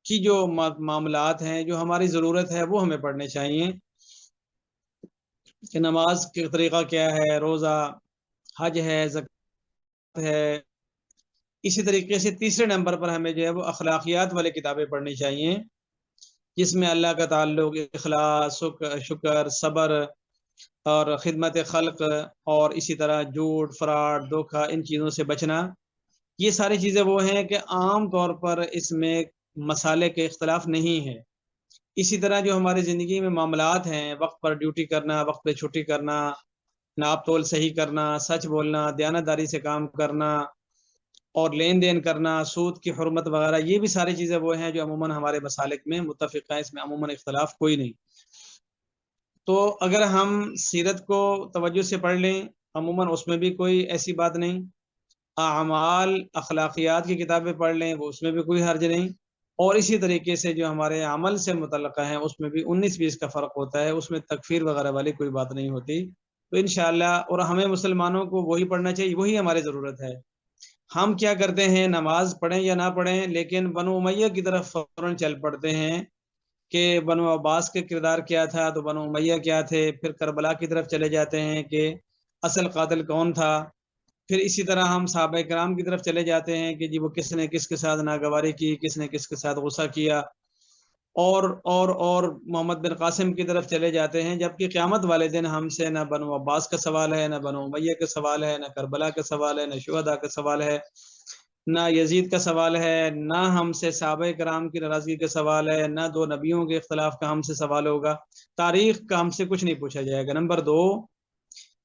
S1: کی جو معاملات ہیں جو ہماری ضرورت ہے وہ ہمیں پڑھنے چاہیے، کہ نماز کا طریقہ کیا ہے، روزہ، حج ہے، زکوٰۃ ہے۔ اسی طریقے سے تیسرے نمبر پر ہمیں جو ہے وہ اخلاقیات والی کتابیں پڑھنی چاہیے، جس میں اللہ کا تعلق، اخلاص، شکر، صبر اور خدمت خلق، اور اسی طرح جھوٹ، فراڈ، دھوکہ، ان چیزوں سے بچنا۔ یہ ساری چیزیں وہ ہیں کہ عام طور پر اس میں مسالے کے اختلاف نہیں ہے۔ اسی طرح جو ہماری زندگی میں معاملات ہیں، وقت پر ڈیوٹی کرنا، وقت پہ چھٹی کرنا، ناپ تول صحیح کرنا، سچ بولنا، دیانتداری سے کام کرنا، اور لین دین کرنا، سود کی حرمت وغیرہ، یہ بھی ساری چیزیں وہ ہیں جو عموماً ہمارے مسالک میں متفق ہیں، اس میں عموماً اختلاف کوئی نہیں۔ تو اگر ہم سیرت کو توجہ سے پڑھ لیں عموماً اس میں بھی کوئی ایسی بات نہیں، اعمال اخلاقیات کی کتابیں پڑھ لیں وہ اس میں بھی کوئی حرج نہیں، اور اسی طریقے سے جو ہمارے عمل سے متعلقہ ہیں اس میں بھی 19-20 کا فرق ہوتا ہے، اس میں تکفیر وغیرہ والی کوئی بات نہیں ہوتی۔ تو انشاءاللہ، اور ہمیں مسلمانوں کو وہی پڑھنا چاہیے، وہی ہماری ضرورت ہے۔ ہم کیا کرتے ہیں، نماز پڑھیں یا نہ پڑھیں، لیکن بنو امیہ کی طرف فوراً چل پڑتے ہیں کہ بنو عباس کے کردار کیا تھا تو بنو امیہ کیا تھے، پھر کربلا کی طرف چلے جاتے ہیں کہ اصل قاتل کون تھا، پھر اسی طرح ہم صحابہ کرام کی طرف چلے جاتے ہیں کہ جی وہ کس نے کس کے ساتھ ناگواری کی، کس نے کس کے ساتھ غصہ کیا، اور محمد بن قاسم کی طرف چلے جاتے ہیں، جبکہ قیامت والے دن ہم سے نہ بنو عباس کا سوال ہے، نہ بنو امیہ کا سوال ہے، نہ کربلا کا سوال ہے، نہ شہداء کا سوال ہے، نہ یزید کا سوال ہے، نہ ہم سے صحابہ کرام کی ناراضگی کا سوال ہے، نہ دو نبیوں کے اختلاف کا ہم سے سوال ہوگا۔ تاریخ کا ہم سے کچھ نہیں پوچھا جائے گا۔ نمبر 2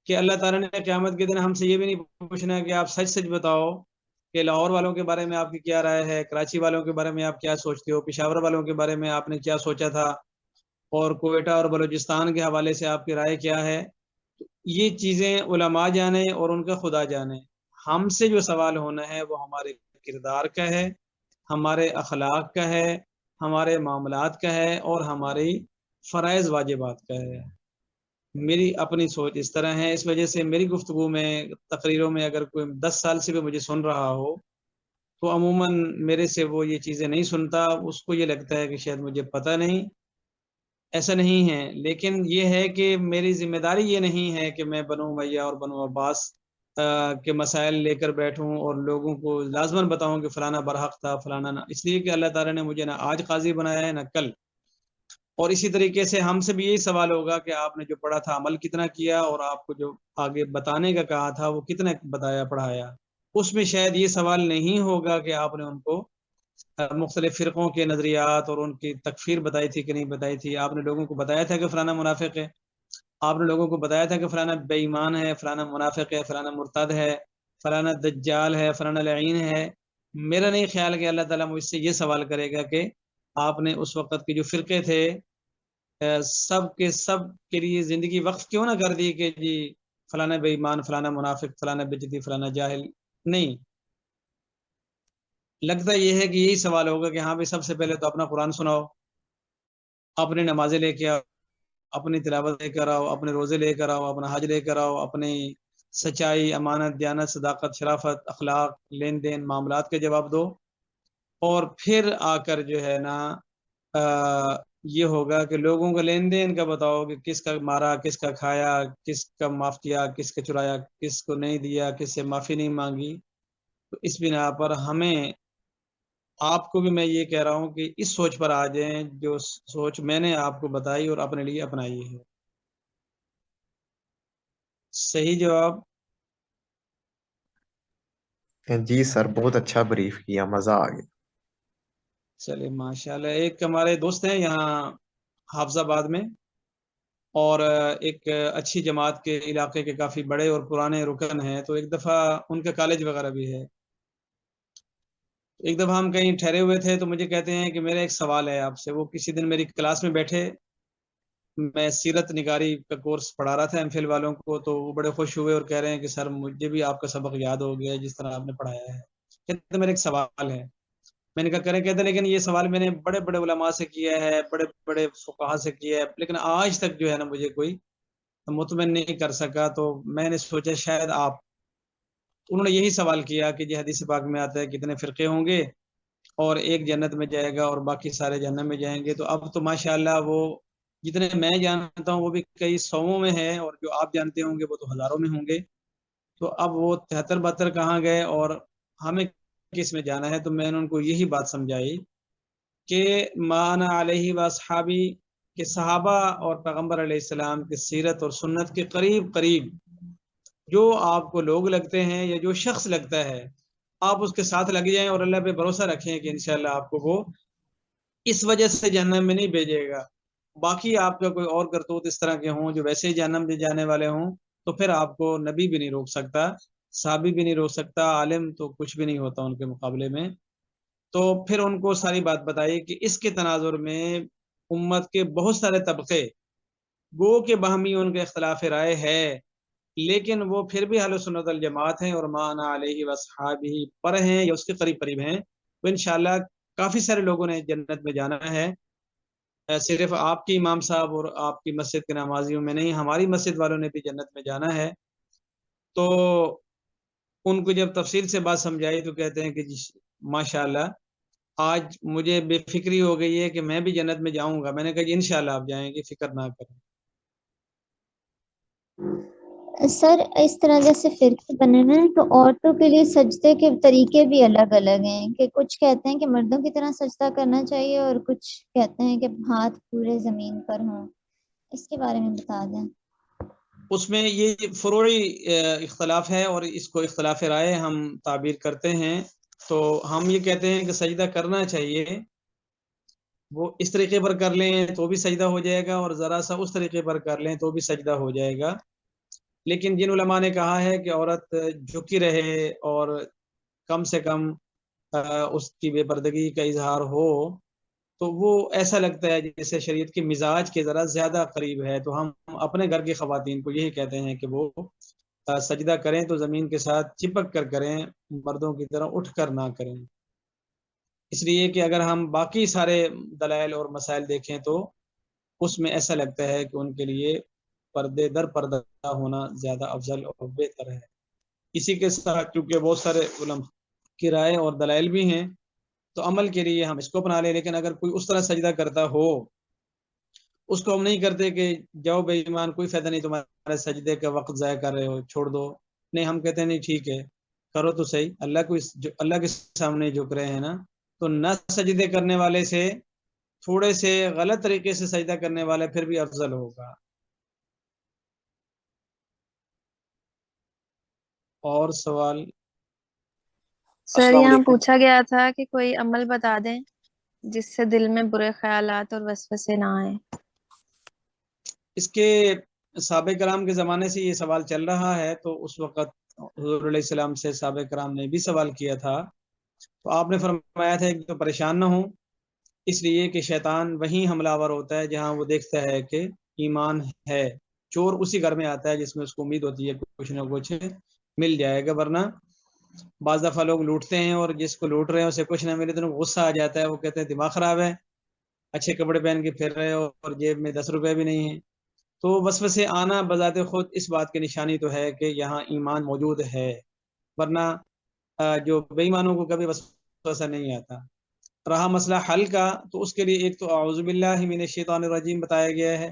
S1: کہ اللہ تعالیٰ نے قیامت کے دن ہم سے یہ بھی نہیں پوچھنا کہ آپ سچ سچ بتاؤ کہ لاہور والوں کے بارے میں آپ کی کیا رائے ہے، کراچی والوں کے بارے میں آپ کیا سوچتے ہو، پشاور والوں کے بارے میں آپ نے کیا سوچا تھا، اور کوئٹہ اور بلوچستان کے حوالے سے آپ کی رائے کیا ہے۔ یہ چیزیں علماء جانے اور ان کا خدا جانے، ہم سے جو سوال ہونا ہے وہ ہمارے کردار کا ہے، ہمارے اخلاق کا ہے، ہمارے معاملات کا ہے، اور ہماری فرائض واجبات کا ہے۔ میری اپنی سوچ اس طرح ہے، اس وجہ سے میری گفتگو میں، تقریروں میں اگر کوئی 10 سال سے بھی مجھے سن رہا ہو تو عموماً میرے سے وہ یہ چیزیں نہیں سنتا، اس کو یہ لگتا ہے کہ شاید مجھے پتہ نہیں۔ ایسا نہیں ہے، لیکن یہ ہے کہ میری ذمہ داری یہ نہیں ہے کہ میں بنو امیہ اور بنو عباس کے مسائل لے کر بیٹھوں اور لوگوں کو لازماً بتاؤں کہ فلانا برحق تھا، فلانا نہ، اس لیے کہ اللہ تعالیٰ نے مجھے نہ آج قاضی بنایا ہے نہ کل۔ اور اسی طریقے سے ہم سے بھی یہی سوال ہوگا کہ آپ نے جو پڑھا تھا عمل کتنا کیا، اور آپ کو جو آگے بتانے کا کہا تھا وہ کتنا بتایا پڑھایا۔ اس میں شاید یہ سوال نہیں ہوگا کہ آپ نے ان کو مختلف فرقوں کے نظریات اور ان کی تکفیر بتائی تھی کہ نہیں بتائی تھی۔ آپ نے لوگوں کو بتایا تھا کہ فلانا منافق ہے، آپ نے لوگوں کو بتایا تھا کہ فلانا بے ایمان ہے، فلانا منافق ہے، فلانا مرتد ہے، فلانا دجال ہے، فلانا لعین ہے۔ میرا نہیں خیال کہ اللہ تعالیٰ مجھ سے یہ سوال کرے گا کہ آپ نے اس وقت کے جو فرقے تھے سب کے لیے زندگی وقف کیوں نہ کر دی کہ جی فلانا بے ایمان، فلانا منافق، فلانا بدعتی، فلانا جاہل۔ نہیں، لگتا یہ ہے کہ یہی سوال ہوگا کہ ہاں بھائی سب سے پہلے تو اپنا قرآن سناؤ، اپنی نمازیں لے کے آؤ، اپنی تلاوت لے کر آؤ، اپنے روزے لے کر آؤ، اپنا حج لے کر آؤ، اپنی سچائی، امانت، دیانت، صداقت، شرافت، اخلاق، لین دین، معاملات کے جواب دو۔ اور پھر آ کر جو ہے نا یہ ہوگا کہ لوگوں کا لین دین کا بتاؤ کہ کس کا مارا، کس کا کھایا، کس کا معاف کیا، کس کا چرایا، کس کو نہیں دیا، کس سے معافی نہیں مانگی۔ تو اس بنا پر ہمیں، آپ کو بھی میں یہ کہہ رہا ہوں کہ اس سوچ پر آ جائیں جو سوچ میں نے آپ کو بتائی اور اپنے لیے اپنائی ہے۔ صحیح جواب؟
S4: جی سر، بہت اچھا بریف کیا، مزہ آ گیا۔
S1: چلے ماشاءاللہ۔ ایک ہمارے دوست ہیں یہاں حافظ آباد میں، اور ایک اچھی جماعت کے علاقے کے کافی بڑے اور پرانے رکن ہیں، تو ایک دفعہ ان کا کالج وغیرہ بھی ہے۔ ایک دفعہ ہم کہیں ٹھہرے ہوئے تھے تو مجھے کہتے ہیں کہ میرا ایک سوال ہے آپ سے۔ وہ کسی دن میری کلاس میں بیٹھے، میں سیرت نگاری کا کورس پڑھا رہا تھا ایم فل والوں کو، تو وہ بڑے خوش ہوئے اور کہہ رہے ہیں کہ سر مجھے بھی آپ کا سبق یاد ہو گیا جس طرح آپ نے پڑھایا ہے۔ کہتے میرا ایک سوال ہے۔ میں نے کہا کریں؟ کہتے لیکن یہ سوال میں نے بڑے بڑے علماء سے کیا ہے، بڑے بڑے فقہا سے کیا ہے، لیکن آج تک جو ہے نا مجھے کوئی مطمئن نہیں کر سکا، تو میں نے سوچا شاید آپ۔ انہوں نے یہی سوال کیا کہ جی حدیث پاک میں آتا ہے کتنے فرقے ہوں گے، اور ایک جنت میں جائے گا اور باقی سارے جہنم میں جائیں گے۔ تو اب تو ماشاءاللہ وہ جتنے میں جانتا ہوں وہ بھی کئی سووں میں ہے، اور جو آپ جانتے ہوں گے وہ تو ہزاروں میں ہوں گے۔ تو اب وہ 73 کہاں گئے اور ہمیں کس میں جانا ہے؟ تو میں نے ان کو یہی بات سمجھائی کہ مانا علیہ واصحابی، کہ صحابہ اور پیغمبر علیہ السلام کی سیرت اور سنت کے قریب قریب جو آپ کو لوگ لگتے ہیں یا جو شخص لگتا ہے، آپ اس کے ساتھ لگ جائیں اور اللہ پہ بھروسہ رکھیں کہ انشاءاللہ آپ کو وہ اس وجہ سے جہنم میں نہیں بھیجے گا۔ باقی آپ کا کوئی اور کرتوت اس طرح کے ہوں جو ویسے ہی جہنم میں جانے والے ہوں، تو پھر آپ کو نبی بھی نہیں روک سکتا، صحابی بھی نہیں روک سکتا، عالم تو کچھ بھی نہیں ہوتا ان کے مقابلے میں۔ تو پھر ان کو ساری بات بتائی کہ اس کے تناظر میں امت کے بہت سارے طبقے، گو کے باہمی ان کا اختلاف رائے ہے، لیکن وہ پھر بھی اہل سنت الجماعت ہیں اور مانا علیہ واصحابہ پر ہیں یا اس کے قریب قریب ہیں۔ تو انشاءاللہ کافی سارے لوگوں نے جنت میں جانا ہے، صرف آپ کی امام صاحب اور آپ کی مسجد کے نمازیوں میں نہیں، ہماری مسجد والوں نے بھی جنت میں جانا ہے۔ تو ان کو جب تفصیل سے بات سمجھائی تو کہتے ہیں کہ جی ماشاءاللہ آج مجھے بے فکری ہو گئی ہے کہ میں بھی جنت میں جاؤں گا۔ میں نے کہا جی انشاءاللہ آپ جائیں گے، فکر نہ کریں۔
S5: سر اس طرح جیسے فرقے بنے ہوئے ہیں تو عورتوں کے لیے سجدے کے طریقے بھی الگ الگ ہیں، کہ کچھ کہتے ہیں کہ مردوں کی طرح سجدہ کرنا چاہیے اور کچھ کہتے ہیں کہ ہاتھ پورے زمین پر ہوں۔ اس کے بارے میں بتا دیں۔
S1: اس میں یہ فروعی اختلاف ہے اور اس کو اختلاف رائے ہم تعبیر کرتے ہیں۔ تو ہم یہ کہتے ہیں کہ سجدہ کرنا چاہیے، وہ اس طریقے پر کر لیں تو بھی سجدہ ہو جائے گا، اور ذرا سا اس طریقے پر کر لیں تو بھی سجدہ ہو جائے گا۔ لیکن جن علماء نے کہا ہے کہ عورت جھکی رہے اور کم سے کم اس کی بے پردگی کا اظہار ہو، تو وہ ایسا لگتا ہے جیسے شریعت کے مزاج کے ذرا زیادہ قریب ہے۔ تو ہم اپنے گھر کی خواتین کو یہی کہتے ہیں کہ وہ سجدہ کریں تو زمین کے ساتھ چپک کر کریں، مردوں کی طرح اٹھ کر نہ کریں۔ اس لیے کہ اگر ہم باقی سارے دلائل اور مسائل دیکھیں تو اس میں ایسا لگتا ہے کہ ان کے لیے پردے در پردہ ہونا زیادہ افضل اور بہتر ہے۔ اسی کے ساتھ کیونکہ بہت سارے علماء کی رائے اور دلائل بھی ہیں تو عمل کے لیے ہم اس کو اپنا لیں، لیکن اگر کوئی اس طرح سجدہ کرتا ہو، اس کو ہم نہیں کرتے کہ جاؤ بے ایمان کوئی فائدہ نہیں، تمہارے سجدے کا وقت ضائع کر رہے ہو، چھوڑ دو۔ نہیں، ہم کہتے ہیں نہیں ٹھیک ہے کرو تو صحیح، اللہ کے سامنے جھک رہے ہیں نا، تو نہ سجدے کرنے والے سے تھوڑے سے غلط طریقے سے سجدہ کرنے والے پھر بھی افضل ہوگا۔ اور سوال؟
S2: سر
S3: السلام
S2: یہاں
S3: علیکم۔
S2: پوچھا گیا تھا کہ کوئی عمل بتا دیں جس سے دل میں برے خیالات اور وسوسے نہ آئیں۔
S1: اس کے صحابہ کرام کے زمانے سے یہ سوال چل رہا ہے، تو اس وقت حضور علیہ السلام سے صحابہ کرام نے بھی سوال کیا تھا، تو آپ نے فرمایا تھا کہ تو پریشان نہ ہوں، اس لیے کہ شیطان وہیں حملہ آور ہوتا ہے جہاں وہ دیکھتا ہے کہ ایمان ہے۔ چور اسی گھر میں آتا ہے جس میں اس کو امید ہوتی ہے کچھ نہ کچھ مل جائے گا، ورنہ بعض دفعہ لوگ لوٹتے ہیں اور جس کو لوٹ رہے ہیں اسے کچھ نہ ملے تو غصہ آ جاتا ہے، وہ کہتے ہیں دماغ خراب ہے، اچھے کپڑے پہن کے پھر رہے ہو اور جیب میں 10 روپے بھی نہیں ہیں۔ تو وسوسے آنا بذات خود اس بات کی نشانی تو ہے کہ یہاں ایمان موجود ہے، ورنہ جو بے ایمانوں کو کبھی وسوسہ نہیں آتا۔ رہا مسئلہ حل کا، تو اس کے لیے ایک تو اعوذ باللہ من الشیطان الرجیم بتایا گیا ہے،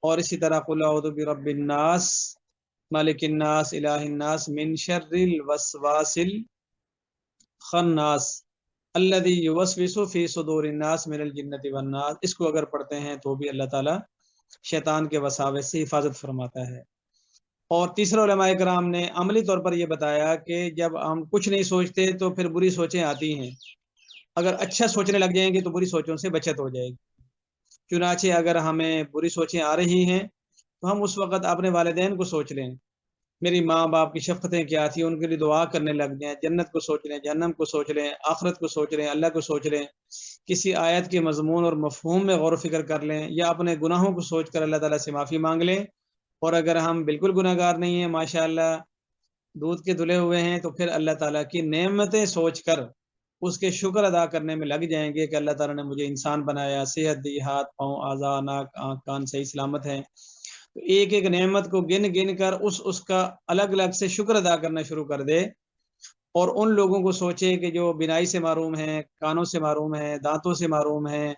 S1: اور اسی طرح قل اعوذ برب الناس مالک الناس الہ الناس من شر الوسواس الخناس الذی یوسوس فی صدور الناس من الجنۃ والناس، اس کو اگر پڑھتے ہیں تو بھی اللہ تعالیٰ شیطان کے وساوس سے حفاظت فرماتا ہے۔ اور تیسرا علماء کرام نے عملی طور پر یہ بتایا کہ جب ہم کچھ نہیں سوچتے تو پھر بری سوچیں آتی ہیں، اگر اچھا سوچنے لگ جائیں گے تو بری سوچوں سے بچت ہو جائے گی۔ چنانچہ اگر ہمیں بری سوچیں آ رہی ہیں تو ہم اس وقت اپنے والدین کو سوچ لیں، میری ماں باپ کی شفقتیں کیا تھی، ان کے لیے دعا کرنے لگ جائیں، جنت کو سوچ لیں، جہنم کو سوچ لیں، آخرت کو سوچ لیں، اللہ کو سوچ لیں، کسی آیت کے مضمون اور مفہوم میں غور و فکر کر لیں، یا اپنے گناہوں کو سوچ کر اللہ تعالیٰ سے معافی مانگ لیں۔ اور اگر ہم بالکل گناہ گار نہیں ہیں، ماشاءاللہ دودھ کے دھلے ہوئے ہیں، تو پھر اللہ تعالیٰ کی نعمتیں سوچ کر اس کے شکر ادا کرنے میں لگ جائیں گے کہ اللہ تعالیٰ نے مجھے انسان بنایا، صحت دی، ہاتھ پاؤں اعضاء ناک آنکھ کان صحیح سلامت ہیں، تو ایک ایک نعمت کو گن گن کر اس کا الگ الگ سے شکر ادا کرنا شروع کر دے، اور ان لوگوں کو سوچے کہ جو بینائی سے محروم ہیں، کانوں سے محروم ہیں، دانتوں سے محروم ہیں،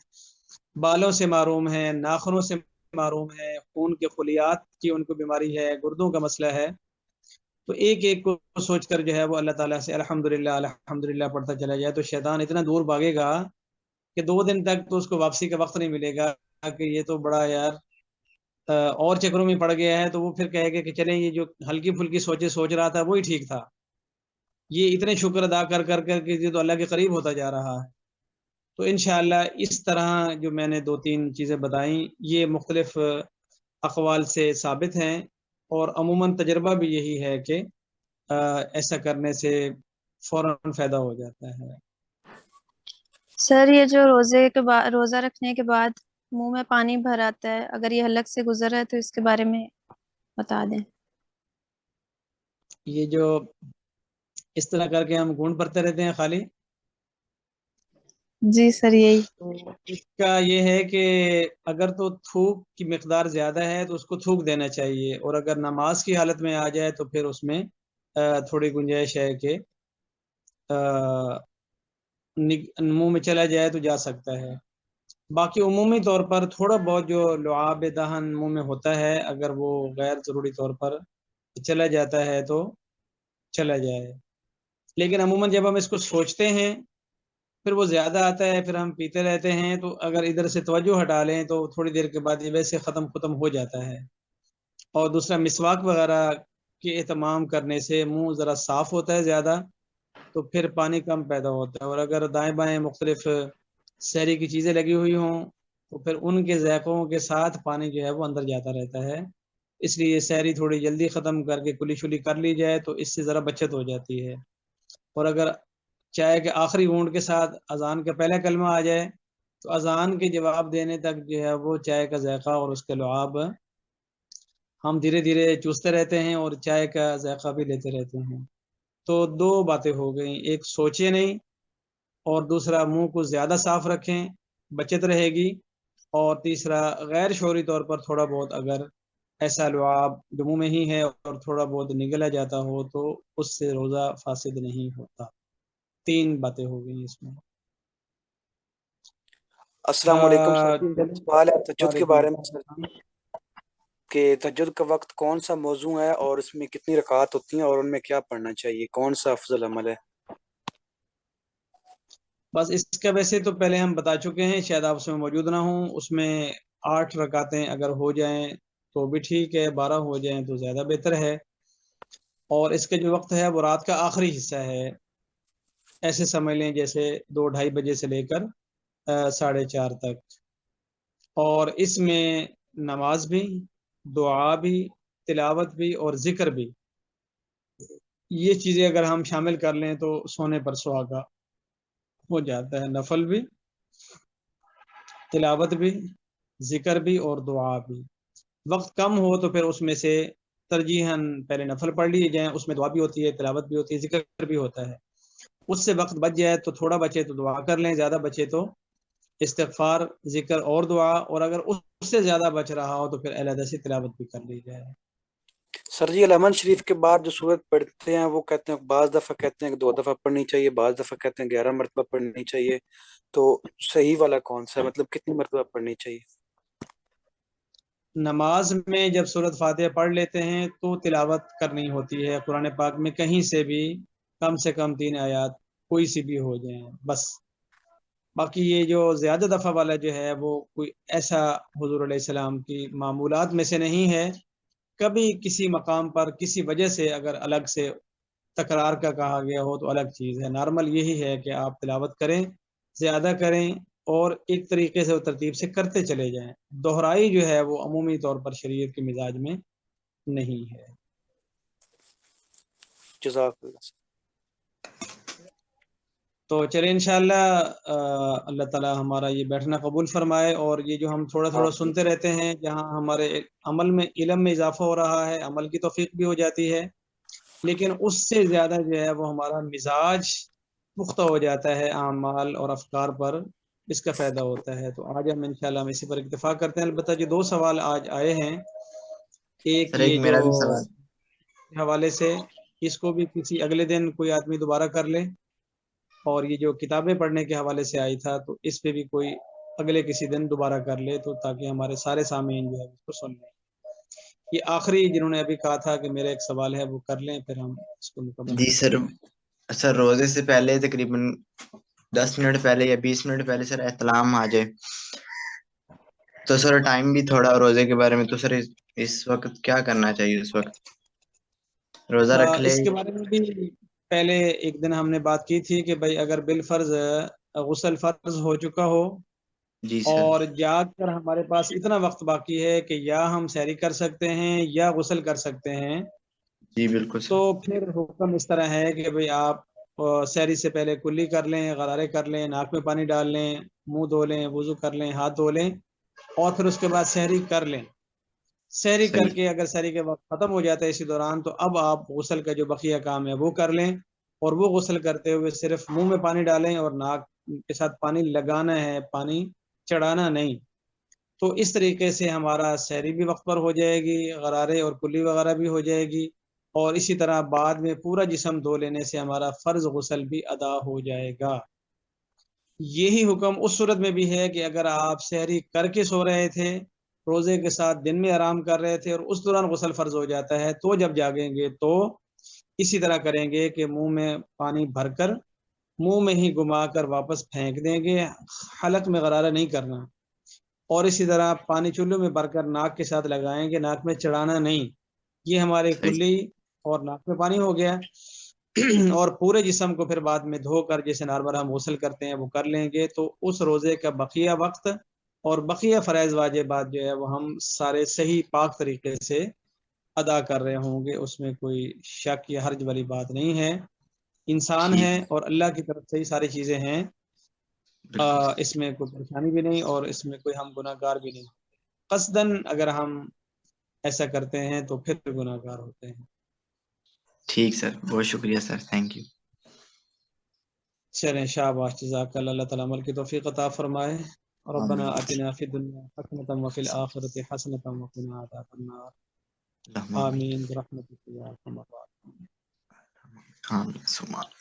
S1: بالوں سے محروم ہیں، ناخنوں سے محروم ہیں، خون کے خلیات کی ان کو بیماری ہے، گردوں کا مسئلہ ہے، تو ایک ایک کو سوچ کر جو ہے وہ اللہ تعالیٰ سے الحمدللہ الحمدللہ پڑھتا چلا جائے، تو شیطان اتنا دور بھاگے گا کہ 2 دن تک تو اس کو واپسی کا وقت نہیں ملے گا کہ یہ تو بڑا یار اور چکروں میں پڑ گیا ہے، تو وہ پھر کہے گا کہ چلیں یہ جو ہلکی پھلکی سوچے سوچ رہا تھا وہی ٹھیک تھا، یہ اتنے شکر ادا کر کر کر کے یہ تو اللہ کے قریب ہوتا جا رہا ہے۔ تو انشاءاللہ اس طرح جو میں نے 2-3 چیزیں بتائیں یہ مختلف اقوال سے ثابت ہیں، اور عموماً تجربہ بھی یہی ہے کہ ایسا کرنے سے فوراً فائدہ ہو جاتا ہے۔
S2: سر یہ جو روزہ رکھنے کے بعد منہ میں پانی بھر آتا ہے، اگر یہ حلق سے گزر ہے تو اس کے بارے میں بتا دیں۔
S1: یہ جو اس طرح کر کے ہم گھونٹ بھرتے رہتے ہیں خالی،
S2: جی سر یہی۔
S1: تو اس کا یہ ہے کہ اگر تو تھوک کی مقدار زیادہ ہے تو اس کو تھوک دینا چاہیے، اور اگر نماز کی حالت میں آ جائے تو پھر اس میں تھوڑی گنجائش ہے کہ منہ میں چلا جائے تو جا سکتا ہے۔ باقی عمومی طور پر تھوڑا بہت جو لعاب دہن منہ میں ہوتا ہے، اگر وہ غیر ضروری طور پر چلا جاتا ہے تو چلا جائے، لیکن عموماً جب ہم اس کو سوچتے ہیں پھر وہ زیادہ آتا ہے، پھر ہم پیتے رہتے ہیں، تو اگر ادھر سے توجہ ہٹا لیں تو تھوڑی دیر کے بعد یہ ویسے ختم ہو جاتا ہے۔ اور دوسرا مسواک وغیرہ کے اہتمام کرنے سے منہ ذرا صاف ہوتا ہے زیادہ، تو پھر پانی کم پیدا ہوتا ہے، اور اگر دائیں بائیں مختلف سحری کی چیزیں لگی ہوئی ہوں تو پھر ان کے ذائقوں کے ساتھ پانی جو ہے وہ اندر جاتا رہتا ہے، اس لیے سحری تھوڑی جلدی ختم کر کے کلی شلی کر لی جائے تو اس سے ذرا بچت ہو جاتی ہے۔ اور اگر چائے کے آخری گھونٹ کے ساتھ اذان کا پہلا کلمہ آ جائے تو اذان کے جواب دینے تک جو ہے وہ چائے کا ذائقہ اور اس کے لعاب ہم دھیرے دھیرے چوستے رہتے ہیں اور چائے کا ذائقہ بھی لیتے رہتے ہیں. تو دو باتیں ہو گئیں، ایک سوچے نہیں، اور دوسرا منہ کو زیادہ صاف رکھیں، بچت رہے گی. اور تیسرا غیر شعوری طور پر تھوڑا بہت اگر ایسا لعاب جو منہ میں ہی ہے اور تھوڑا بہت نگلا جاتا ہو تو اس سے روزہ فاسد نہیں ہوتا. 3 باتیں ہو گئی اس میں.
S6: السلام علیکم سر جی، میرا سوال ہے تہجد کے
S1: وعلیکم
S6: بارے میں
S1: السلام.
S6: سر کہ تہجد کا وقت کون سا موضوع ہے اور اس میں کتنی رکعات ہوتی ہیں اور ان میں کیا پڑھنا چاہیے، کون سا افضل عمل ہے؟
S1: بس اس کا ویسے تو پہلے ہم بتا چکے ہیں، شاید آپ اس میں موجود نہ ہوں. اس میں 8 رکعتیں اگر ہو جائیں تو بھی ٹھیک ہے، 12 ہو جائیں تو زیادہ بہتر ہے. اور اس کے جو وقت ہے وہ رات کا آخری حصہ ہے. ایسے سمجھ لیں جیسے 2-2:30 بجے سے لے کر 4:30 تک. اور اس میں نماز بھی، دعا بھی، تلاوت بھی اور ذکر بھی، یہ چیزیں اگر ہم شامل کر لیں تو سونے پر سہاگا ہو جاتا ہے. نفل بھی، تلاوت بھی، ذکر بھی اور دعا بھی. وقت کم ہو تو پھر اس میں سے ترجیحاً پہلے نفل پڑھ لیے جائیں، اس میں دعا بھی ہوتی ہے، تلاوت بھی ہوتی ہے، ذکر بھی ہوتا ہے. اس سے وقت بچ جائے تو تھوڑا بچے تو دعا کر لیں، زیادہ بچے تو استغفار، ذکر اور دعا، اور اگر اس سے زیادہ بچ رہا ہو تو پھر علیحدہ سے تلاوت بھی کر لی جائے.
S6: سر جی الامن شریف کے بعد جو سورت پڑھتے ہیں وہ کہتے ہیں بعض دفعہ کہتے ہیں کہ 2 دفعہ پڑھنی چاہیے، بعض دفعہ کہتے ہیں 11 مرتبہ پڑھنی چاہیے، تو صحیح والا کون سا ہے، مطلب کتنی مرتبہ پڑھنی چاہیے؟
S1: نماز میں جب سورت فاتحہ پڑھ لیتے ہیں تو تلاوت کرنی ہوتی ہے قرآن پاک میں، کہیں سے بھی کم سے کم 3 آیات کوئی سی بھی ہو جائیں بس. باقی یہ جو زیادہ دفعہ والا جو ہے وہ کوئی ایسا حضور علیہ السلام کی معمولات میں سے نہیں ہے. کبھی کسی مقام پر کسی وجہ سے اگر الگ سے تکرار کا کہا گیا ہو تو الگ چیز ہے. نارمل یہی ہے کہ آپ تلاوت کریں، زیادہ کریں اور ایک طریقے سے وہ ترتیب سے کرتے چلے جائیں. دہرائی جو ہے وہ عمومی طور پر شریعت کے مزاج میں نہیں ہے.
S6: جزاک اللہ.
S1: تو چلے انشاءاللہ اللہ تعالی ہمارا یہ بیٹھنا قبول فرمائے. اور یہ جو ہم تھوڑا تھوڑا سنتے رہتے ہیں، جہاں ہمارے عمل میں علم میں اضافہ ہو رہا ہے، عمل کی توفیق بھی ہو جاتی ہے، لیکن اس سے زیادہ جو ہے وہ ہمارا مزاج پختہ ہو جاتا ہے اعمال اور افکار پر، اس کا فائدہ ہوتا ہے. تو آج ہم انشاءاللہ ہم اسی پر اتفاق کرتے ہیں. البتہ جو 2 سوال آج آئے ہیں، ایک
S4: سر
S1: یہ جو
S4: میرا بھی سوال.
S1: حوالے سے، اس کو بھی کسی اگلے دن کوئی آدمی دوبارہ کر لے. اور یہ جو کتابیں پڑھنے کے حوالے سے آئی تھا تو اس پہ بھی کوئی اگلے کسی دن دوبارہ کر لے، تو تاکہ ہمارے سارے سامعین جو ہے اس کو سن لیں. یہ آخری جنہوں نے ابھی کہا تھا کہ میرا ایک سوال ہے وہ کر لیں، پھر ہم اس کو مکمل
S4: جی
S1: کریں.
S4: سر روزے سے پہلے تقریباً 10 منٹ پہلے یا 20 منٹ پہلے سر احتلام آ جائے تو سر ٹائم بھی تھوڑا روزے کے بارے میں، تو سر اس وقت کیا کرنا چاہیے؟ اس وقت روزہ رکھ لے؟
S1: اس کے بارے میں بھی پہلے ایک دن ہم نے بات کی تھی کہ بھائی اگر بالفرض غسل فرض ہو چکا ہو
S4: جی سر.
S1: اور جاگ کر ہمارے پاس اتنا وقت باقی ہے کہ یا ہم سحری کر سکتے ہیں یا غسل کر سکتے ہیں،
S4: جی بالکل
S1: تو
S4: سر.
S1: پھر حکم اس طرح ہے کہ بھئی آپ سحری سے پہلے کلی کر لیں، غرارے کر لیں، ناک میں پانی ڈال لیں، منہ دھو لیں، وضو کر لیں، ہاتھ دھو لیں، اور پھر اس کے بعد سحری کر لیں. سحری کر
S4: صحیح.
S1: کے اگر سحری کے وقت ختم ہو جاتا ہے اسی دوران، تو اب آپ غسل کا جو بقیہ کام ہے وہ کر لیں. اور وہ غسل کرتے ہوئے صرف منہ میں پانی ڈالیں اور ناک کے ساتھ پانی لگانا ہے، پانی چڑھانا نہیں. تو اس طریقے سے ہمارا سحری بھی وقت پر ہو جائے گی، غرارے اور کلی وغیرہ بھی ہو جائے گی، اور اسی طرح بعد میں پورا جسم دھو لینے سے ہمارا فرض غسل بھی ادا ہو جائے گا. یہی حکم اس صورت میں بھی ہے کہ اگر آپ سحری کر کے سو رہے تھے، روزے کے ساتھ دن میں آرام کر رہے تھے اور اس دوران غسل فرض ہو جاتا ہے، تو جب جاگیں گے تو اسی طرح کریں گے کہ منہ میں پانی بھر کر منہ میں ہی گما کر واپس پھینک دیں گے، حلق میں غرارہ نہیں کرنا. اور اسی طرح پانی چلو میں بھر کر ناک کے ساتھ لگائیں گے، ناک میں چڑھانا نہیں. یہ ہمارے
S4: صحیح.
S1: کلی اور ناک میں پانی ہو گیا. اور پورے جسم کو پھر بعد میں دھو کر جیسے نارمل ہم غسل کرتے ہیں وہ کر لیں گے. تو اس روزے کا بقیہ وقت اور بقیہ فرائض واجبات جو ہے وہ ہم سارے صحیح پاک طریقے سے ادا کر رہے ہوں گے. اس میں کوئی شک یا حرج والی بات نہیں ہے. انسان
S4: ٹھیک
S1: ہے
S4: ہے.
S1: اور اللہ کی طرف سے ہی ساری چیزیں ہیں،
S4: بالکل سر.
S1: اس میں کوئی پریشانی بھی نہیں اور اس میں کوئی ہم گناہ گار بھی نہیں. قصدن اگر ہم ایسا کرتے ہیں تو پھر گناہ گار ہوتے ہیں.
S7: ٹھیک سر، بہت شکریہ سر، تھینک یو.
S1: چلیں شاباش، جزاک اللہ. اللہ تعالیٰ عمل کی توفیق عطا فرمائے. ربنا
S7: آمین.
S1: آتنا فی الدنیا حسنة وفی الآخرة حسنة وقنا عذاب النار.
S7: اللہم آمین.
S1: آمین برحمتک یا ارحم الراحمین.
S7: آمین ثم آمین.